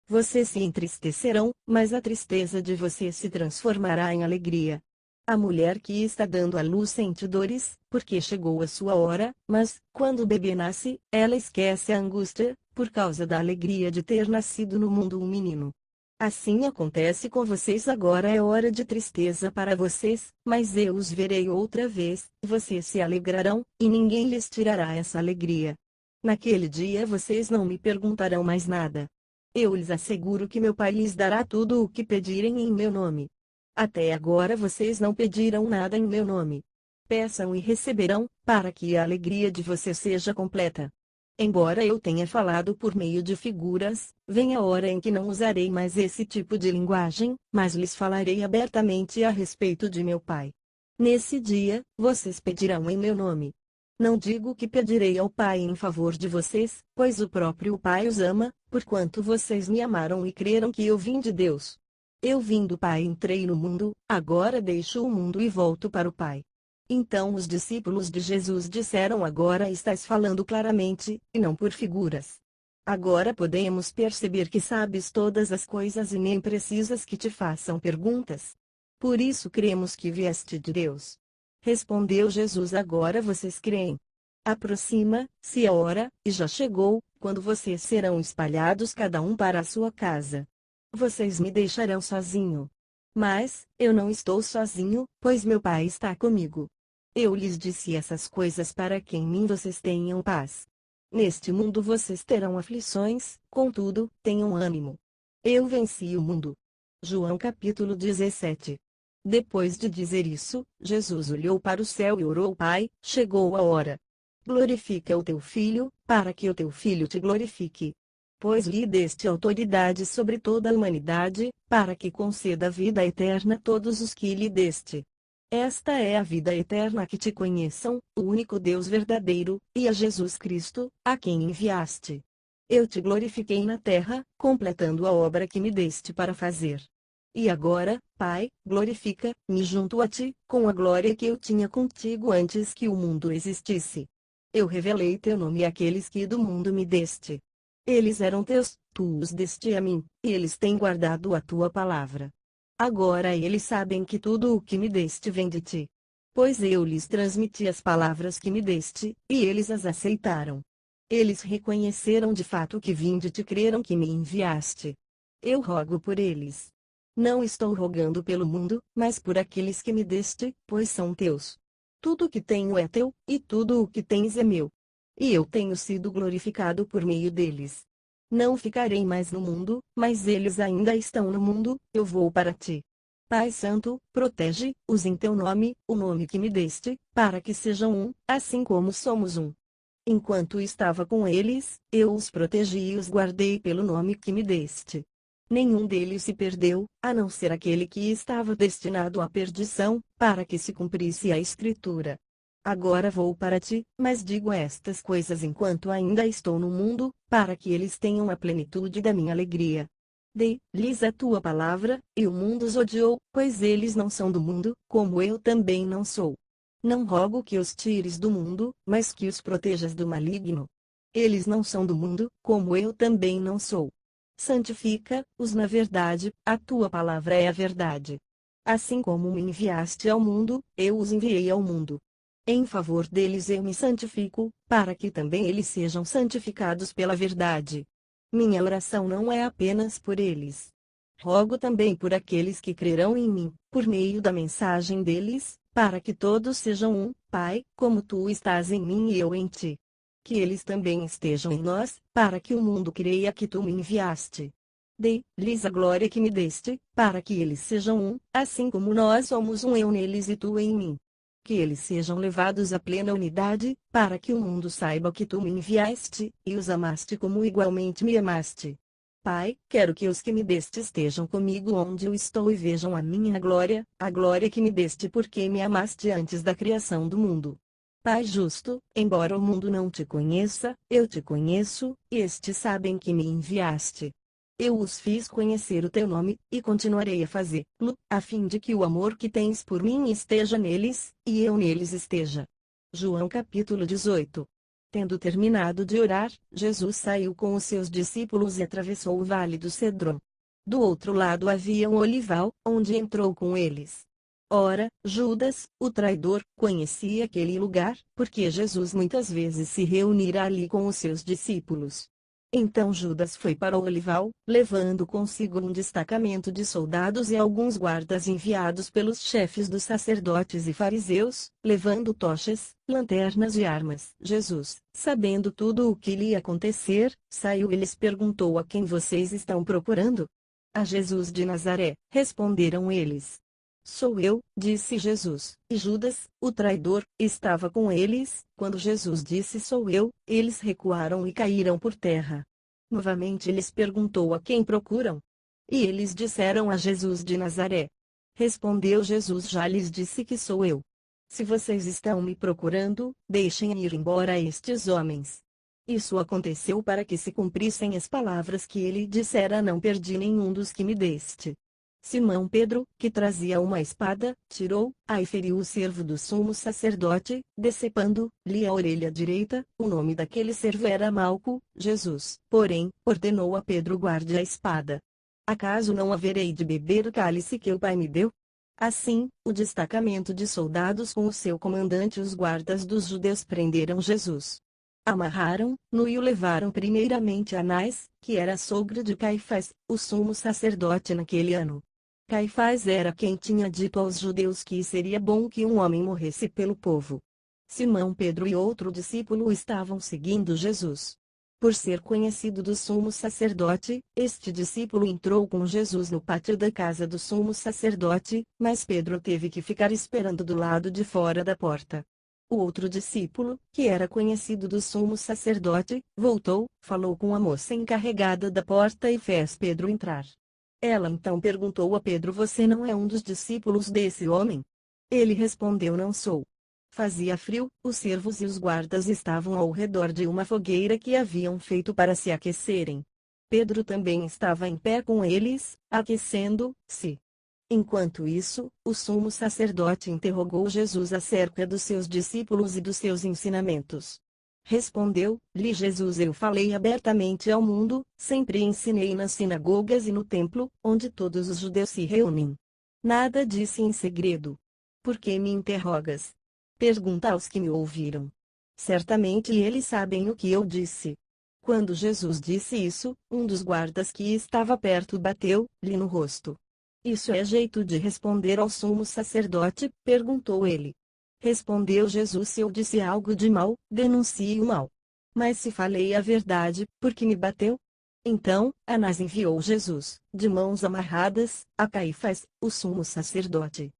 Vocês se entristecerão, mas a tristeza de vocês se transformará em alegria. A mulher que está dando à luz sente dores, porque chegou a sua hora, mas, quando o bebê nasce, ela esquece a angústia, por causa da alegria de ter nascido no mundo um menino. Assim acontece com vocês agora, é hora de tristeza para vocês, mas eu os verei outra vez, vocês se alegrarão, e ninguém lhes tirará essa alegria. Naquele dia vocês não me perguntarão mais nada. Eu lhes asseguro que meu Pai lhes dará tudo o que pedirem em meu nome. Até agora vocês não pediram nada em meu nome. Peçam e receberão, para que a alegria de vocês seja completa. Embora eu tenha falado por meio de figuras, vem a hora em que não usarei mais esse tipo de linguagem, mas lhes falarei abertamente a respeito de meu Pai. Nesse dia, vocês pedirão em meu nome. Não digo que pedirei ao Pai em favor de vocês, pois o próprio Pai os ama, porquanto vocês me amaram e creram que eu vim de Deus. Eu vim do Pai e entrei no mundo, agora deixo o mundo e volto para o Pai. Então os discípulos de Jesus disseram: agora estás falando claramente, e não por figuras. Agora podemos perceber que sabes todas as coisas e nem precisas que te façam perguntas. Por isso cremos que vieste de Deus. Respondeu Jesus: agora vocês creem. Aproxima-se a hora, e já chegou, quando vocês serão espalhados cada um para a sua casa. Vocês me deixarão sozinho. Mas, eu não estou sozinho, pois meu Pai está comigo. Eu lhes disse essas coisas para que em mim vocês tenham paz. Neste mundo vocês terão aflições, contudo, tenham ânimo. Eu venci o mundo. João capítulo 17. Depois de dizer isso, Jesus olhou para o céu e orou: Pai, chegou a hora. Glorifica o teu filho, para que o teu filho te glorifique. Pois lhe deste autoridade sobre toda a humanidade, para que conceda vida eterna a todos os que lhe deste. Esta é a vida eterna, que te conheçam, o único Deus verdadeiro, e a Jesus Cristo, a quem enviaste. Eu te glorifiquei na terra, completando a obra que me deste para fazer. E agora, Pai, glorifica-me junto a ti, com a glória que eu tinha contigo antes que o mundo existisse. Eu revelei teu nome àqueles que do mundo me deste. Eles eram teus, tu os deste a mim, e eles têm guardado a tua palavra. Agora eles sabem que tudo o que me deste vem de ti. Pois eu lhes transmiti as palavras que me deste, e eles as aceitaram. Eles reconheceram de fato que vim de ti e creram que me enviaste. Eu rogo por eles. Não estou rogando pelo mundo, mas por aqueles que me deste, pois são teus. Tudo o que tenho é teu, e tudo o que tens é meu. E eu tenho sido glorificado por meio deles. Não ficarei mais no mundo, mas eles ainda estão no mundo, eu vou para ti. Pai Santo, protege-os em teu nome, o nome que me deste, para que sejam um, assim como somos um. Enquanto estava com eles, eu os protegi e os guardei pelo nome que me deste. Nenhum deles se perdeu, a não ser aquele que estava destinado à perdição, para que se cumprisse a Escritura. Agora vou para ti, mas digo estas coisas enquanto ainda estou no mundo, para que eles tenham a plenitude da minha alegria. Dei-lhes a tua palavra, e o mundo os odiou, pois eles não são do mundo, como eu também não sou. Não rogo que os tires do mundo, mas que os protejas do maligno. Eles não são do mundo, como eu também não sou. Santifica-os na verdade, a tua palavra é a verdade. Assim como me enviaste ao mundo, eu os enviei ao mundo. Em favor deles eu me santifico, para que também eles sejam santificados pela verdade. Minha oração não é apenas por eles. Rogo também por aqueles que crerão em mim, por meio da mensagem deles, para que todos sejam um, Pai, como tu estás em mim e eu em ti. Que eles também estejam em nós, para que o mundo creia que tu me enviaste. Dei-lhes a glória que me deste, para que eles sejam um, assim como nós somos um, eu neles e tu em mim. Que eles sejam levados à plena unidade, para que o mundo saiba que tu me enviaste, e os amaste como igualmente me amaste. Pai, quero que os que me deste estejam comigo onde eu estou e vejam a minha glória, a glória que me deste porque me amaste antes da criação do mundo. Pai justo, embora o mundo não te conheça, eu te conheço, e estes sabem que me enviaste. Eu os fiz conhecer o teu nome, e continuarei a fazê-lo, a fim de que o amor que tens por mim esteja neles, e eu neles esteja. João capítulo 18. Tendo terminado de orar, Jesus saiu com os seus discípulos e atravessou o vale do Cedron. Do outro lado havia um olival, onde entrou com eles. Ora, Judas, o traidor, conhecia aquele lugar, porque Jesus muitas vezes se reunira ali com os seus discípulos. Então Judas foi para o olival, levando consigo um destacamento de soldados e alguns guardas enviados pelos chefes dos sacerdotes e fariseus, levando tochas, lanternas e armas. Jesus, sabendo tudo o que lhe ia acontecer, saiu e lhes perguntou: a quem vocês estão procurando? A Jesus de Nazaré, responderam eles. Sou eu, disse Jesus, e Judas, o traidor, estava com eles. Quando Jesus disse sou eu, eles recuaram e caíram por terra. Novamente lhes perguntou: a quem procuram? E eles disseram: a Jesus de Nazaré. Respondeu Jesus: já lhes disse que sou eu. Se vocês estão me procurando, deixem ir embora estes homens. Isso aconteceu para que se cumprissem as palavras que ele dissera: não perdi nenhum dos que me deste. Simão Pedro, que trazia uma espada, tirou-a e feriu o servo do sumo sacerdote, decepando-lhe a orelha direita. O nome daquele servo era Malco. Jesus, porém, ordenou a Pedro: guarde a espada. Acaso não haverei de beber o cálice que o Pai me deu? Assim, o destacamento de soldados com o seu comandante e os guardas dos judeus prenderam Jesus. Amarraram-no e o levaram primeiramente a Anás, que era sogro de Caifás, o sumo sacerdote naquele ano. Caifás era quem tinha dito aos judeus que seria bom que um homem morresse pelo povo. Simão Pedro e outro discípulo estavam seguindo Jesus. Por ser conhecido do sumo sacerdote, este discípulo entrou com Jesus no pátio da casa do sumo sacerdote, mas Pedro teve que ficar esperando do lado de fora da porta. O outro discípulo, que era conhecido do sumo sacerdote, voltou, falou com a moça encarregada da porta e fez Pedro entrar. Ela então perguntou a Pedro: você não é um dos discípulos desse homem? Ele respondeu: não sou. Fazia frio, os servos e os guardas estavam ao redor de uma fogueira que haviam feito para se aquecerem. Pedro também estava em pé com eles, aquecendo-se. Enquanto isso, o sumo sacerdote interrogou Jesus acerca dos seus discípulos e dos seus ensinamentos. Respondeu-lhe Jesus: Eu falei abertamente ao mundo, sempre ensinei nas sinagogas e no templo, onde todos os judeus se reúnem. Nada disse em segredo. Por que me interrogas? Pergunta aos que me ouviram. Certamente eles sabem o que eu disse. Quando Jesus disse isso, um dos guardas que estava perto bateu-lhe no rosto. Isso é jeito de responder ao sumo sacerdote? Perguntou ele. Respondeu Jesus: Se eu disse algo de mal, denuncie o mal. Mas se falei a verdade, por que me bateu? Então, Anás enviou Jesus, de mãos amarradas, a Caifás, o sumo sacerdote.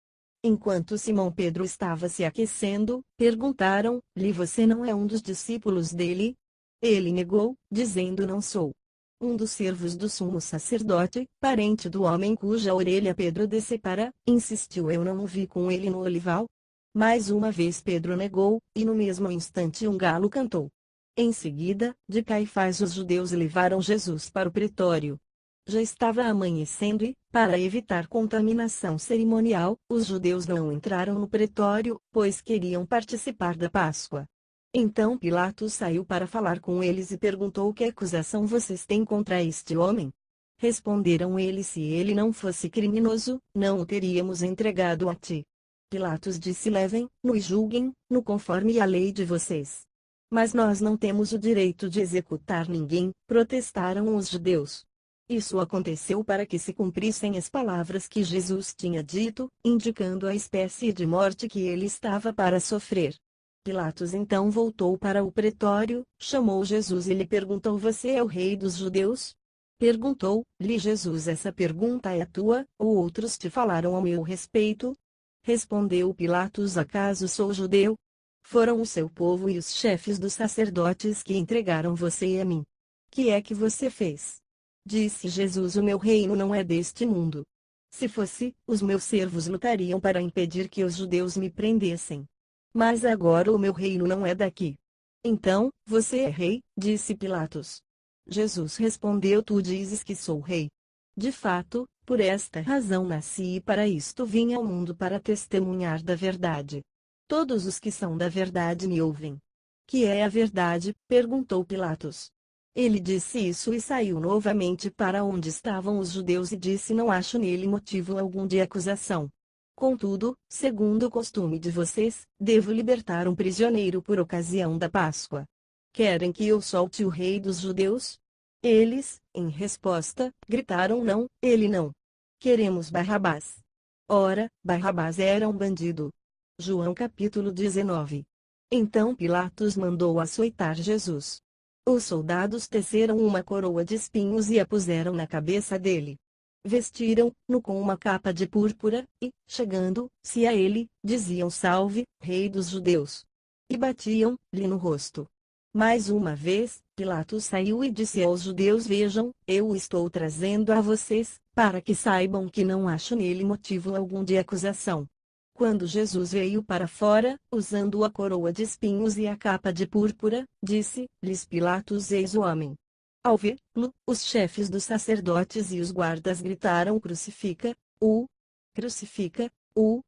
Enquanto Simão Pedro estava se aquecendo, perguntaram-lhe: Você não é um dos discípulos dele? Ele negou, dizendo: Não sou. Um dos servos do sumo sacerdote, parente do homem cuja orelha Pedro decepara, insistiu: Eu não o vi com ele no olival. Mais uma vez Pedro negou, e no mesmo instante um galo cantou. Em seguida, de Caifás os judeus levaram Jesus para o pretório. Já estava amanhecendo e, para evitar contaminação cerimonial, os judeus não entraram no pretório, pois queriam participar da Páscoa. Então Pilatos saiu para falar com eles e perguntou: Que acusação vocês têm contra este homem? Responderam eles: Se ele não fosse criminoso, não o teríamos entregado a ti. Pilatos disse: Levem-no e julguem-no conforme a lei de vocês. Mas nós não temos o direito de executar ninguém, protestaram os judeus. Isso aconteceu para que se cumprissem as palavras que Jesus tinha dito, indicando a espécie de morte que ele estava para sofrer. Pilatos então voltou para o pretório, chamou Jesus e lhe perguntou: Você é o rei dos judeus? Perguntou-lhe Jesus: Essa pergunta é tua, ou outros te falaram a meu respeito? Respondeu Pilatos: Acaso sou judeu? Foram o seu povo e os chefes dos sacerdotes que entregaram você a mim. Que é que você fez? Disse Jesus: O meu reino não é deste mundo. Se fosse, os meus servos lutariam para impedir que os judeus me prendessem. Mas agora o meu reino não é daqui. Então, você é rei? Disse Pilatos. Jesus respondeu: Tu dizes que sou rei. De fato, por esta razão nasci e para isto vim ao mundo, para testemunhar da verdade. Todos os que são da verdade me ouvem. Que é a verdade? Perguntou Pilatos. Ele disse isso e saiu novamente para onde estavam os judeus e disse: Não acho nele motivo algum de acusação. Contudo, segundo o costume de vocês, devo libertar um prisioneiro por ocasião da Páscoa. Querem que eu solte o rei dos judeus? Eles, em resposta, gritaram: Não, ele não. Queremos Barrabás. Ora, Barrabás era um bandido. João capítulo 19. Então Pilatos mandou açoitar Jesus. Os soldados teceram uma coroa de espinhos e a puseram na cabeça dele. Vestiram-no com uma capa de púrpura, e, chegando-se a ele, diziam: Salve, Rei dos Judeus! E batiam-lhe no rosto. Mais uma vez, Pilatos saiu e disse aos judeus: Vejam, eu o estou trazendo a vocês, para que saibam que não acho nele motivo algum de acusação. Quando Jesus veio para fora, usando a coroa de espinhos e a capa de púrpura, disse-lhes Pilatos: Eis o homem. Ao vê-lo, os chefes dos sacerdotes e os guardas gritaram: Crucifica-o! Crucifica-o!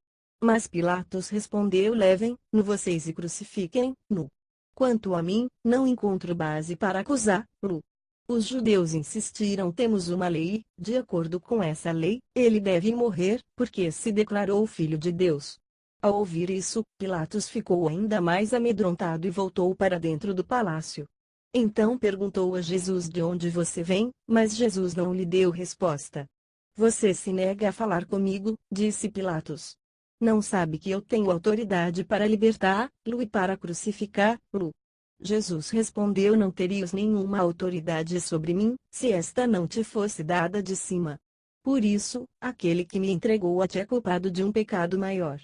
Mas Pilatos respondeu: Levem-no vocês e crucifiquem-no. Quanto a mim, não encontro base para acusá-lo. Os judeus insistiram: Temos uma lei, de acordo com essa lei, ele deve morrer, porque se declarou filho de Deus. Ao ouvir isso, Pilatos ficou ainda mais amedrontado e voltou para dentro do palácio. Então perguntou a Jesus: De onde você vem? Mas Jesus não lhe deu resposta. Você se nega a falar comigo, disse Pilatos. Não sabe que eu tenho autoridade para libertá-lo e para crucificá-lo? Jesus respondeu: Não terias nenhuma autoridade sobre mim, se esta não te fosse dada de cima. Por isso, aquele que me entregou a ti é culpado de um pecado maior.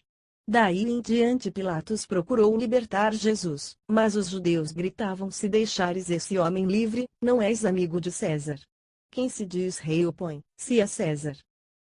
Daí em diante Pilatos procurou libertar Jesus, mas os judeus gritavam: Se deixares esse homem livre, não és amigo de César. Quem se diz rei opõe-se a César.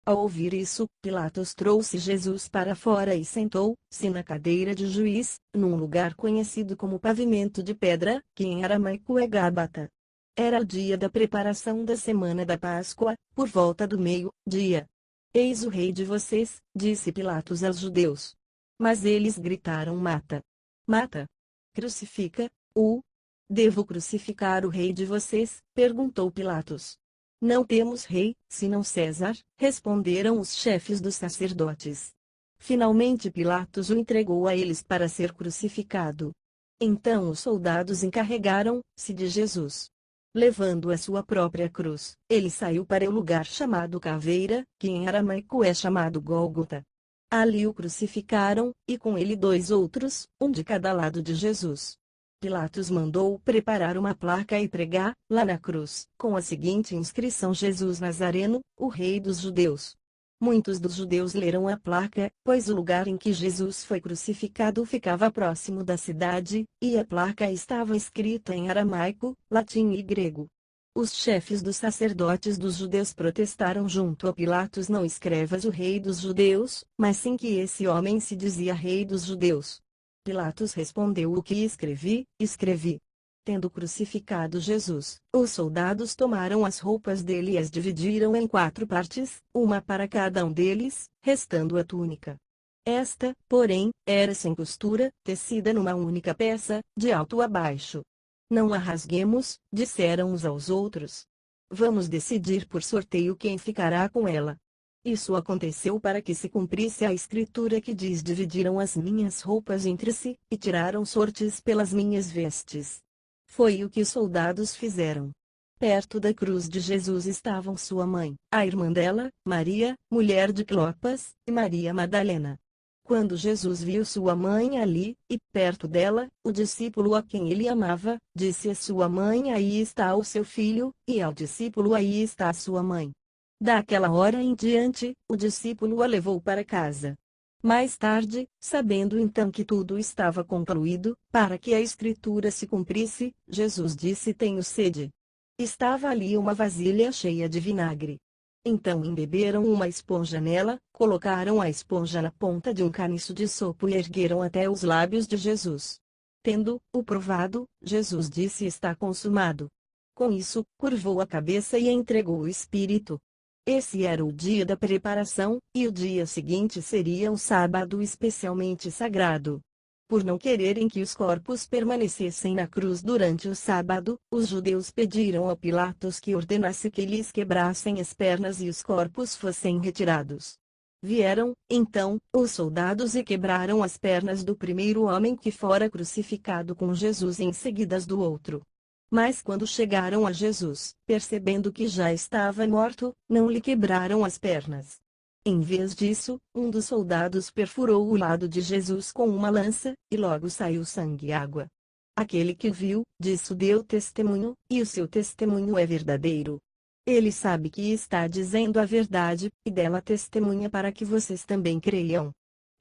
Ao ouvir isso, Pilatos trouxe Jesus para fora e sentou-se na cadeira de juiz, num lugar conhecido como pavimento de pedra, que em aramaico é Gábata. Era o dia da preparação da semana da Páscoa, por volta do meio-dia. Eis o rei de vocês, disse Pilatos aos judeus. Mas eles gritaram: Mata! Mata! Crucifica-o! Devo crucificar o rei de vocês? Perguntou Pilatos. Não temos rei, senão César, responderam os chefes dos sacerdotes. Finalmente Pilatos o entregou a eles para ser crucificado. Então os soldados encarregaram-se de Jesus. Levando a sua própria cruz, ele saiu para o lugar chamado Caveira, que em aramaico é chamado Gólgota. Ali o crucificaram, e com ele 2 outros, um de cada lado de Jesus. Pilatos mandou preparar uma placa e pregar, lá na cruz, com a seguinte inscrição: Jesus Nazareno, o Rei dos Judeus. Muitos dos judeus leram a placa, pois o lugar em que Jesus foi crucificado ficava próximo da cidade, e a placa estava escrita em aramaico, latim e grego. Os chefes dos sacerdotes dos judeus protestaram junto a Pilatos: não escrevas o Rei dos Judeus, mas sim que esse homem se dizia Rei dos Judeus. Pilatos respondeu: o que escrevi, escrevi. Tendo crucificado Jesus, os soldados tomaram as roupas dele e as dividiram em 4 partes, uma para cada um deles, restando a túnica. Esta, porém, era sem costura, tecida numa única peça, de alto a baixo. Não a rasguemos, disseram uns aos outros. Vamos decidir por sorteio quem ficará com ela. Isso aconteceu para que se cumprisse a escritura que diz: dividiram as minhas roupas entre si, e tiraram sortes pelas minhas vestes. Foi o que os soldados fizeram. Perto da cruz de Jesus estavam sua mãe, a irmã dela, Maria, mulher de Clopas, e Maria Madalena. Quando Jesus viu sua mãe ali, e perto dela, o discípulo a quem ele amava, disse à sua mãe: aí está o seu filho, e ao discípulo: aí está a sua mãe. Daquela hora em diante, o discípulo a levou para casa. Mais tarde, sabendo então que tudo estava concluído, para que a escritura se cumprisse, Jesus disse: tenho sede. Estava ali uma vasilha cheia de vinagre. Então embeberam uma esponja nela, colocaram a esponja na ponta de um caniço de sopo e ergueram até os lábios de Jesus. Tendo-o provado, Jesus disse: está consumado. Com isso, curvou a cabeça e entregou o Espírito. Esse era o dia da preparação, e o dia seguinte seria um sábado especialmente sagrado. Por não quererem que os corpos permanecessem na cruz durante o sábado, os judeus pediram a Pilatos que ordenasse que lhes quebrassem as pernas e os corpos fossem retirados. Vieram, então, os soldados e quebraram as pernas do primeiro homem que fora crucificado com Jesus e em seguida as do outro. Mas quando chegaram a Jesus, percebendo que já estava morto, não lhe quebraram as pernas. Em vez disso, um dos soldados perfurou o lado de Jesus com uma lança, e logo saiu sangue e água. Aquele que viu, disso deu testemunho, e o seu testemunho é verdadeiro. Ele sabe que está dizendo a verdade, e dela testemunha para que vocês também creiam.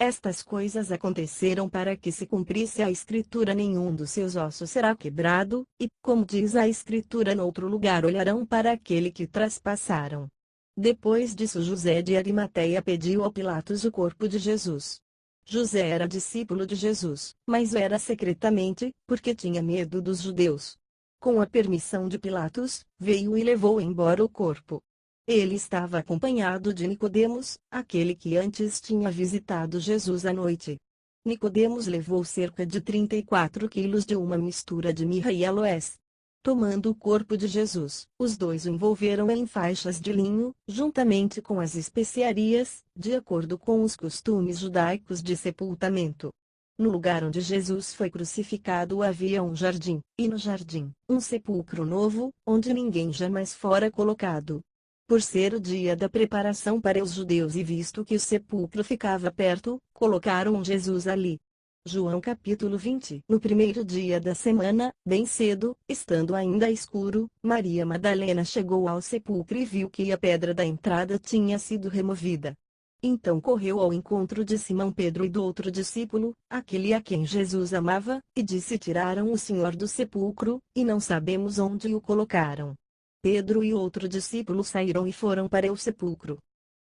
Estas coisas aconteceram para que se cumprisse a escritura: nenhum dos seus ossos será quebrado, e, como diz a escritura noutro lugar, olharão para aquele que traspassaram. Depois disso, José de Arimateia pediu a Pilatos o corpo de Jesus. José era discípulo de Jesus, mas era secretamente, porque tinha medo dos judeus. Com a permissão de Pilatos, veio e levou embora o corpo. Ele estava acompanhado de Nicodemos, aquele que antes tinha visitado Jesus à noite. Nicodemos levou cerca de 34 quilos de uma mistura de mirra e aloés. Tomando o corpo de Jesus, os dois o envolveram em faixas de linho, juntamente com as especiarias, de acordo com os costumes judaicos de sepultamento. No lugar onde Jesus foi crucificado havia um jardim, e no jardim, um sepulcro novo, onde ninguém jamais fora colocado. Por ser o dia da preparação para os judeus e visto que o sepulcro ficava perto, colocaram Jesus ali. João capítulo 20. No primeiro dia da semana, bem cedo, estando ainda escuro, Maria Madalena chegou ao sepulcro e viu que a pedra da entrada tinha sido removida. Então correu ao encontro de Simão Pedro e do outro discípulo, aquele a quem Jesus amava, e disse: tiraram o Senhor do sepulcro, e não sabemos onde o colocaram. Pedro e o outro discípulo saíram e foram para o sepulcro.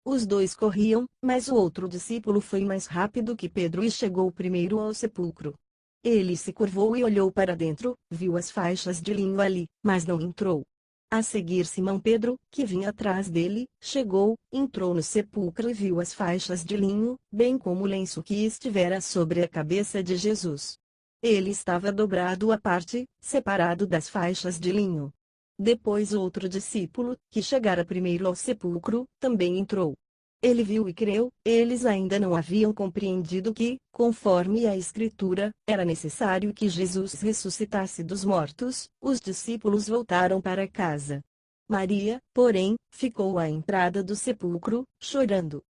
Os dois corriam, mas o outro discípulo foi mais rápido que Pedro e chegou primeiro ao sepulcro. Ele se curvou e olhou para dentro, viu as faixas de linho ali, mas não entrou. A seguir Simão Pedro, que vinha atrás dele, chegou, entrou no sepulcro e viu as faixas de linho, bem como o lenço que estivera sobre a cabeça de Jesus. Ele estava dobrado à parte, separado das faixas de linho. Depois outro discípulo, que chegara primeiro ao sepulcro, também entrou. Ele viu e creu. Eles ainda não haviam compreendido que, conforme a Escritura, era necessário que Jesus ressuscitasse dos mortos. Os discípulos voltaram para casa. Maria, porém, ficou à entrada do sepulcro, chorando.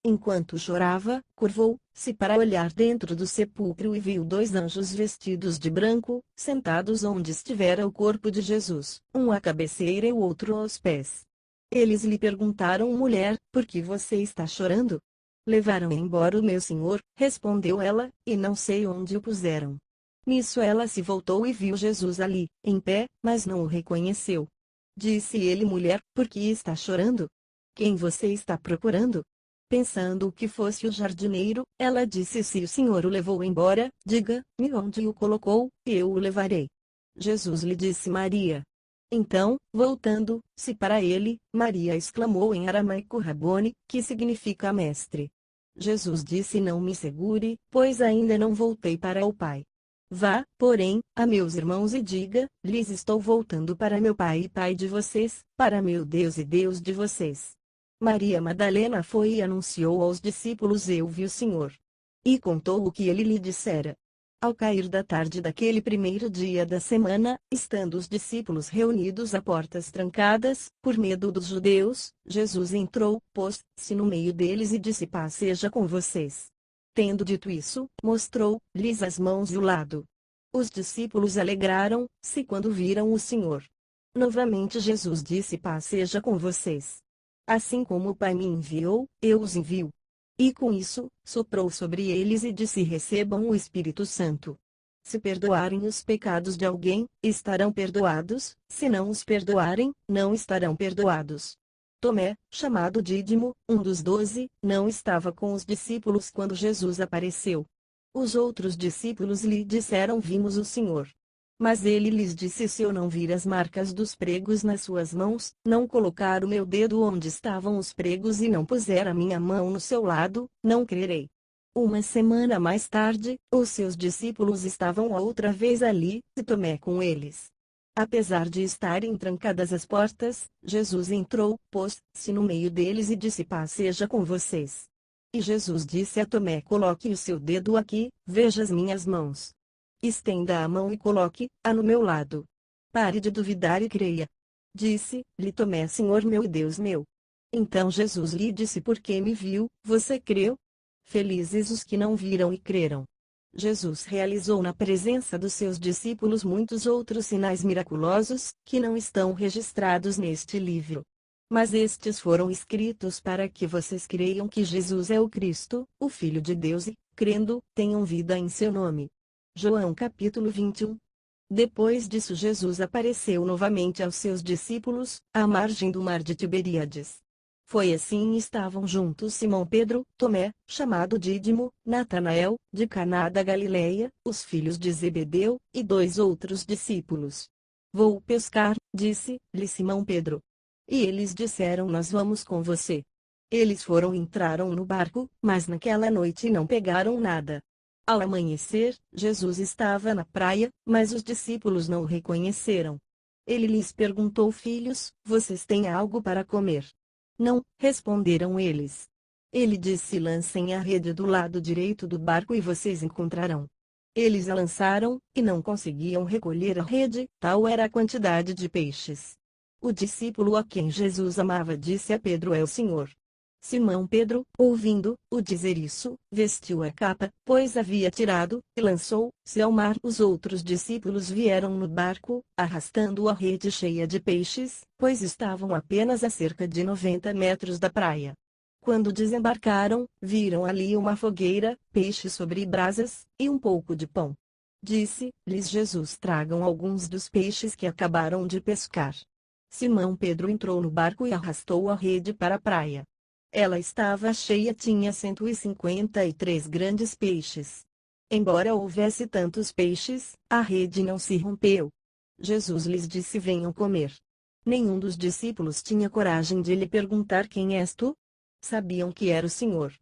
Enquanto chorava, curvou-se para olhar dentro do sepulcro e viu dois anjos vestidos de branco, sentados onde estivera o corpo de Jesus, um à cabeceira e o outro aos pés. Eles lhe perguntaram: mulher, por que você está chorando? Levaram embora o meu senhor, respondeu ela, e não sei onde o puseram. Nisso ela se voltou e viu Jesus ali, em pé, mas não o reconheceu. Disse ele: mulher, por que está chorando? Quem você está procurando? Pensando que fosse o jardineiro, ela disse: se o senhor o levou embora, diga-me onde o colocou, e eu o levarei. Jesus lhe disse: Maria. Então, voltando-se para ele, Maria exclamou em aramaico: Rabone, que significa mestre. Jesus disse: não me segure, pois ainda não voltei para o Pai. Vá, porém, a meus irmãos e diga-lhes: estou voltando para meu Pai e Pai de vocês, para meu Deus e Deus de vocês. Maria Madalena foi e anunciou aos discípulos: eu vi o Senhor. E contou o que ele lhe dissera. Ao cair da tarde daquele primeiro dia da semana, estando os discípulos reunidos a portas trancadas, por medo dos judeus, Jesus entrou, pôs-se no meio deles e disse: paz seja com vocês. Tendo dito isso, mostrou-lhes as mãos e o lado. Os discípulos alegraram-se quando viram o Senhor. Novamente Jesus disse: paz seja com vocês. Assim como o Pai me enviou, eu os envio. E com isso, soprou sobre eles e disse: recebam o Espírito Santo. Se perdoarem os pecados de alguém, estarão perdoados; se não os perdoarem, não estarão perdoados. Tomé, chamado Dídimo, um dos 12, não estava com os discípulos quando Jesus apareceu. Os outros discípulos lhe disseram: vimos o Senhor. Mas ele lhes disse: se eu não vir as marcas dos pregos nas suas mãos, não colocar o meu dedo onde estavam os pregos e não puser a minha mão no seu lado, não crerei. Uma semana mais tarde, os seus discípulos estavam outra vez ali, e Tomé com eles. Apesar de estarem trancadas as portas, Jesus entrou, pôs-se no meio deles e disse: paz seja com vocês. E Jesus disse a Tomé: coloque o seu dedo aqui, veja as minhas mãos. Estenda a mão e coloque-a no meu lado. Pare de duvidar e creia. Disse-lhe Tomé: Senhor meu e Deus meu. Então Jesus lhe disse: porque me viu, você creu? Felizes os que não viram e creram. Jesus realizou na presença dos seus discípulos muitos outros sinais miraculosos, que não estão registrados neste livro. Mas estes foram escritos para que vocês creiam que Jesus é o Cristo, o Filho de Deus e, crendo, tenham vida em seu nome. João capítulo 21. Depois disso Jesus apareceu novamente aos seus discípulos, à margem do mar de Tiberíades. Foi assim: estavam juntos Simão Pedro, Tomé, chamado Dídimo, Natanael, de Caná da Galileia, os filhos de Zebedeu, e dois outros discípulos. Vou pescar, disse-lhe Simão Pedro. E eles disseram: nós vamos com você. Eles foram e entraram no barco, mas naquela noite não pegaram nada. Ao amanhecer, Jesus estava na praia, mas os discípulos não o reconheceram. Ele lhes perguntou: filhos, vocês têm algo para comer? Não, responderam eles. Ele disse: lancem a rede do lado direito do barco e vocês encontrarão. Eles a lançaram, e não conseguiam recolher a rede, tal era a quantidade de peixes. O discípulo a quem Jesus amava disse a Pedro: é o Senhor. Simão Pedro, ouvindo-o dizer isso, vestiu a capa, pois havia tirado, e lançou-se ao mar. Os outros discípulos vieram no barco, arrastando a rede cheia de peixes, pois estavam apenas a cerca de 90 metros da praia. Quando desembarcaram, viram ali uma fogueira, peixe sobre brasas, e um pouco de pão. Disse-lhes Jesus: tragam alguns dos peixes que acabaram de pescar. Simão Pedro entrou no barco e arrastou a rede para a praia. Ela estava cheia, tinha 153 grandes peixes. Embora houvesse tantos peixes, a rede não se rompeu. Jesus lhes disse: venham comer. Nenhum dos discípulos tinha coragem de lhe perguntar: quem és tu? Sabiam que era o Senhor.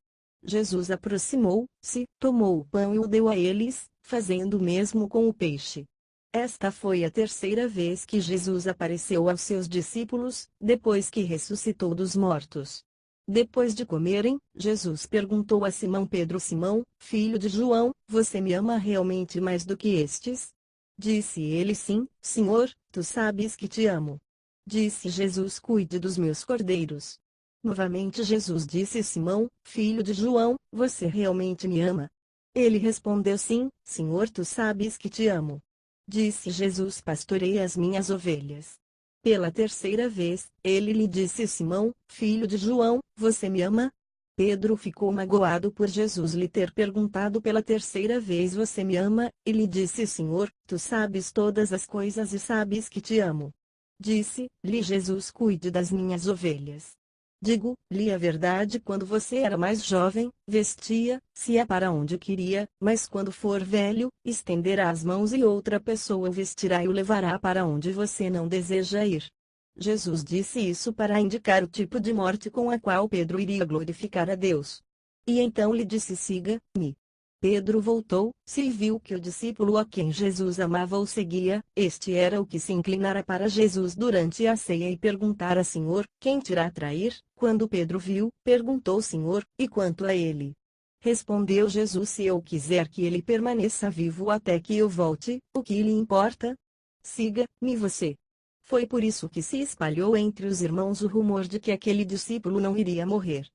Jesus aproximou-se, tomou o pão e o deu a eles, fazendo o mesmo com o peixe. Esta foi a terceira vez que Jesus apareceu aos seus discípulos, depois que ressuscitou dos mortos. Depois de comerem, Jesus perguntou a Simão Pedro: Simão, filho de João, você me ama realmente mais do que estes? Disse ele: sim, Senhor, tu sabes que te amo. Disse Jesus: cuide dos meus cordeiros. Novamente Jesus disse: Simão, filho de João, você realmente me ama? Ele respondeu: sim, Senhor, tu sabes que te amo. Disse Jesus: pastoreia as minhas ovelhas. Pela terceira vez, ele lhe disse: Simão, filho de João, você me ama? Pedro ficou magoado por Jesus lhe ter perguntado pela terceira vez: você me ama? E lhe disse: Senhor, tu sabes todas as coisas e sabes que te amo. Disse-lhe Jesus: cuide das minhas ovelhas. Digo-lhe a verdade: quando você era mais jovem, vestia-se para onde queria, mas quando for velho, estenderá as mãos e outra pessoa o vestirá e o levará para onde você não deseja ir. Jesus disse isso para indicar o tipo de morte com a qual Pedro iria glorificar a Deus. E então lhe disse: siga-me. Pedro voltou-se e viu que o discípulo a quem Jesus amava o seguia. Este era o que se inclinara para Jesus durante a ceia e perguntara: Senhor, quem te irá trair? Quando Pedro viu, perguntou: Senhor, e quanto a ele? Respondeu Jesus: se eu quiser que ele permaneça vivo até que eu volte, o que lhe importa? Siga-me você. Foi por isso que se espalhou entre os irmãos o rumor de que aquele discípulo não iria morrer.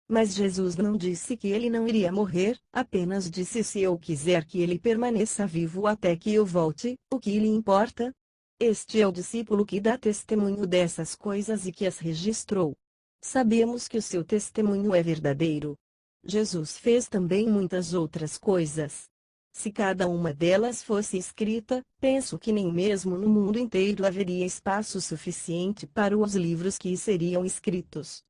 Mas Jesus não disse que ele não iria morrer, apenas disse: se eu quiser que ele permaneça vivo até que eu volte, o que lhe importa? Este é o discípulo que dá testemunho dessas coisas e que as registrou. Sabemos que o seu testemunho é verdadeiro. Jesus fez também muitas outras coisas. Se cada uma delas fosse escrita, penso que nem mesmo no mundo inteiro haveria espaço suficiente para os livros que seriam escritos.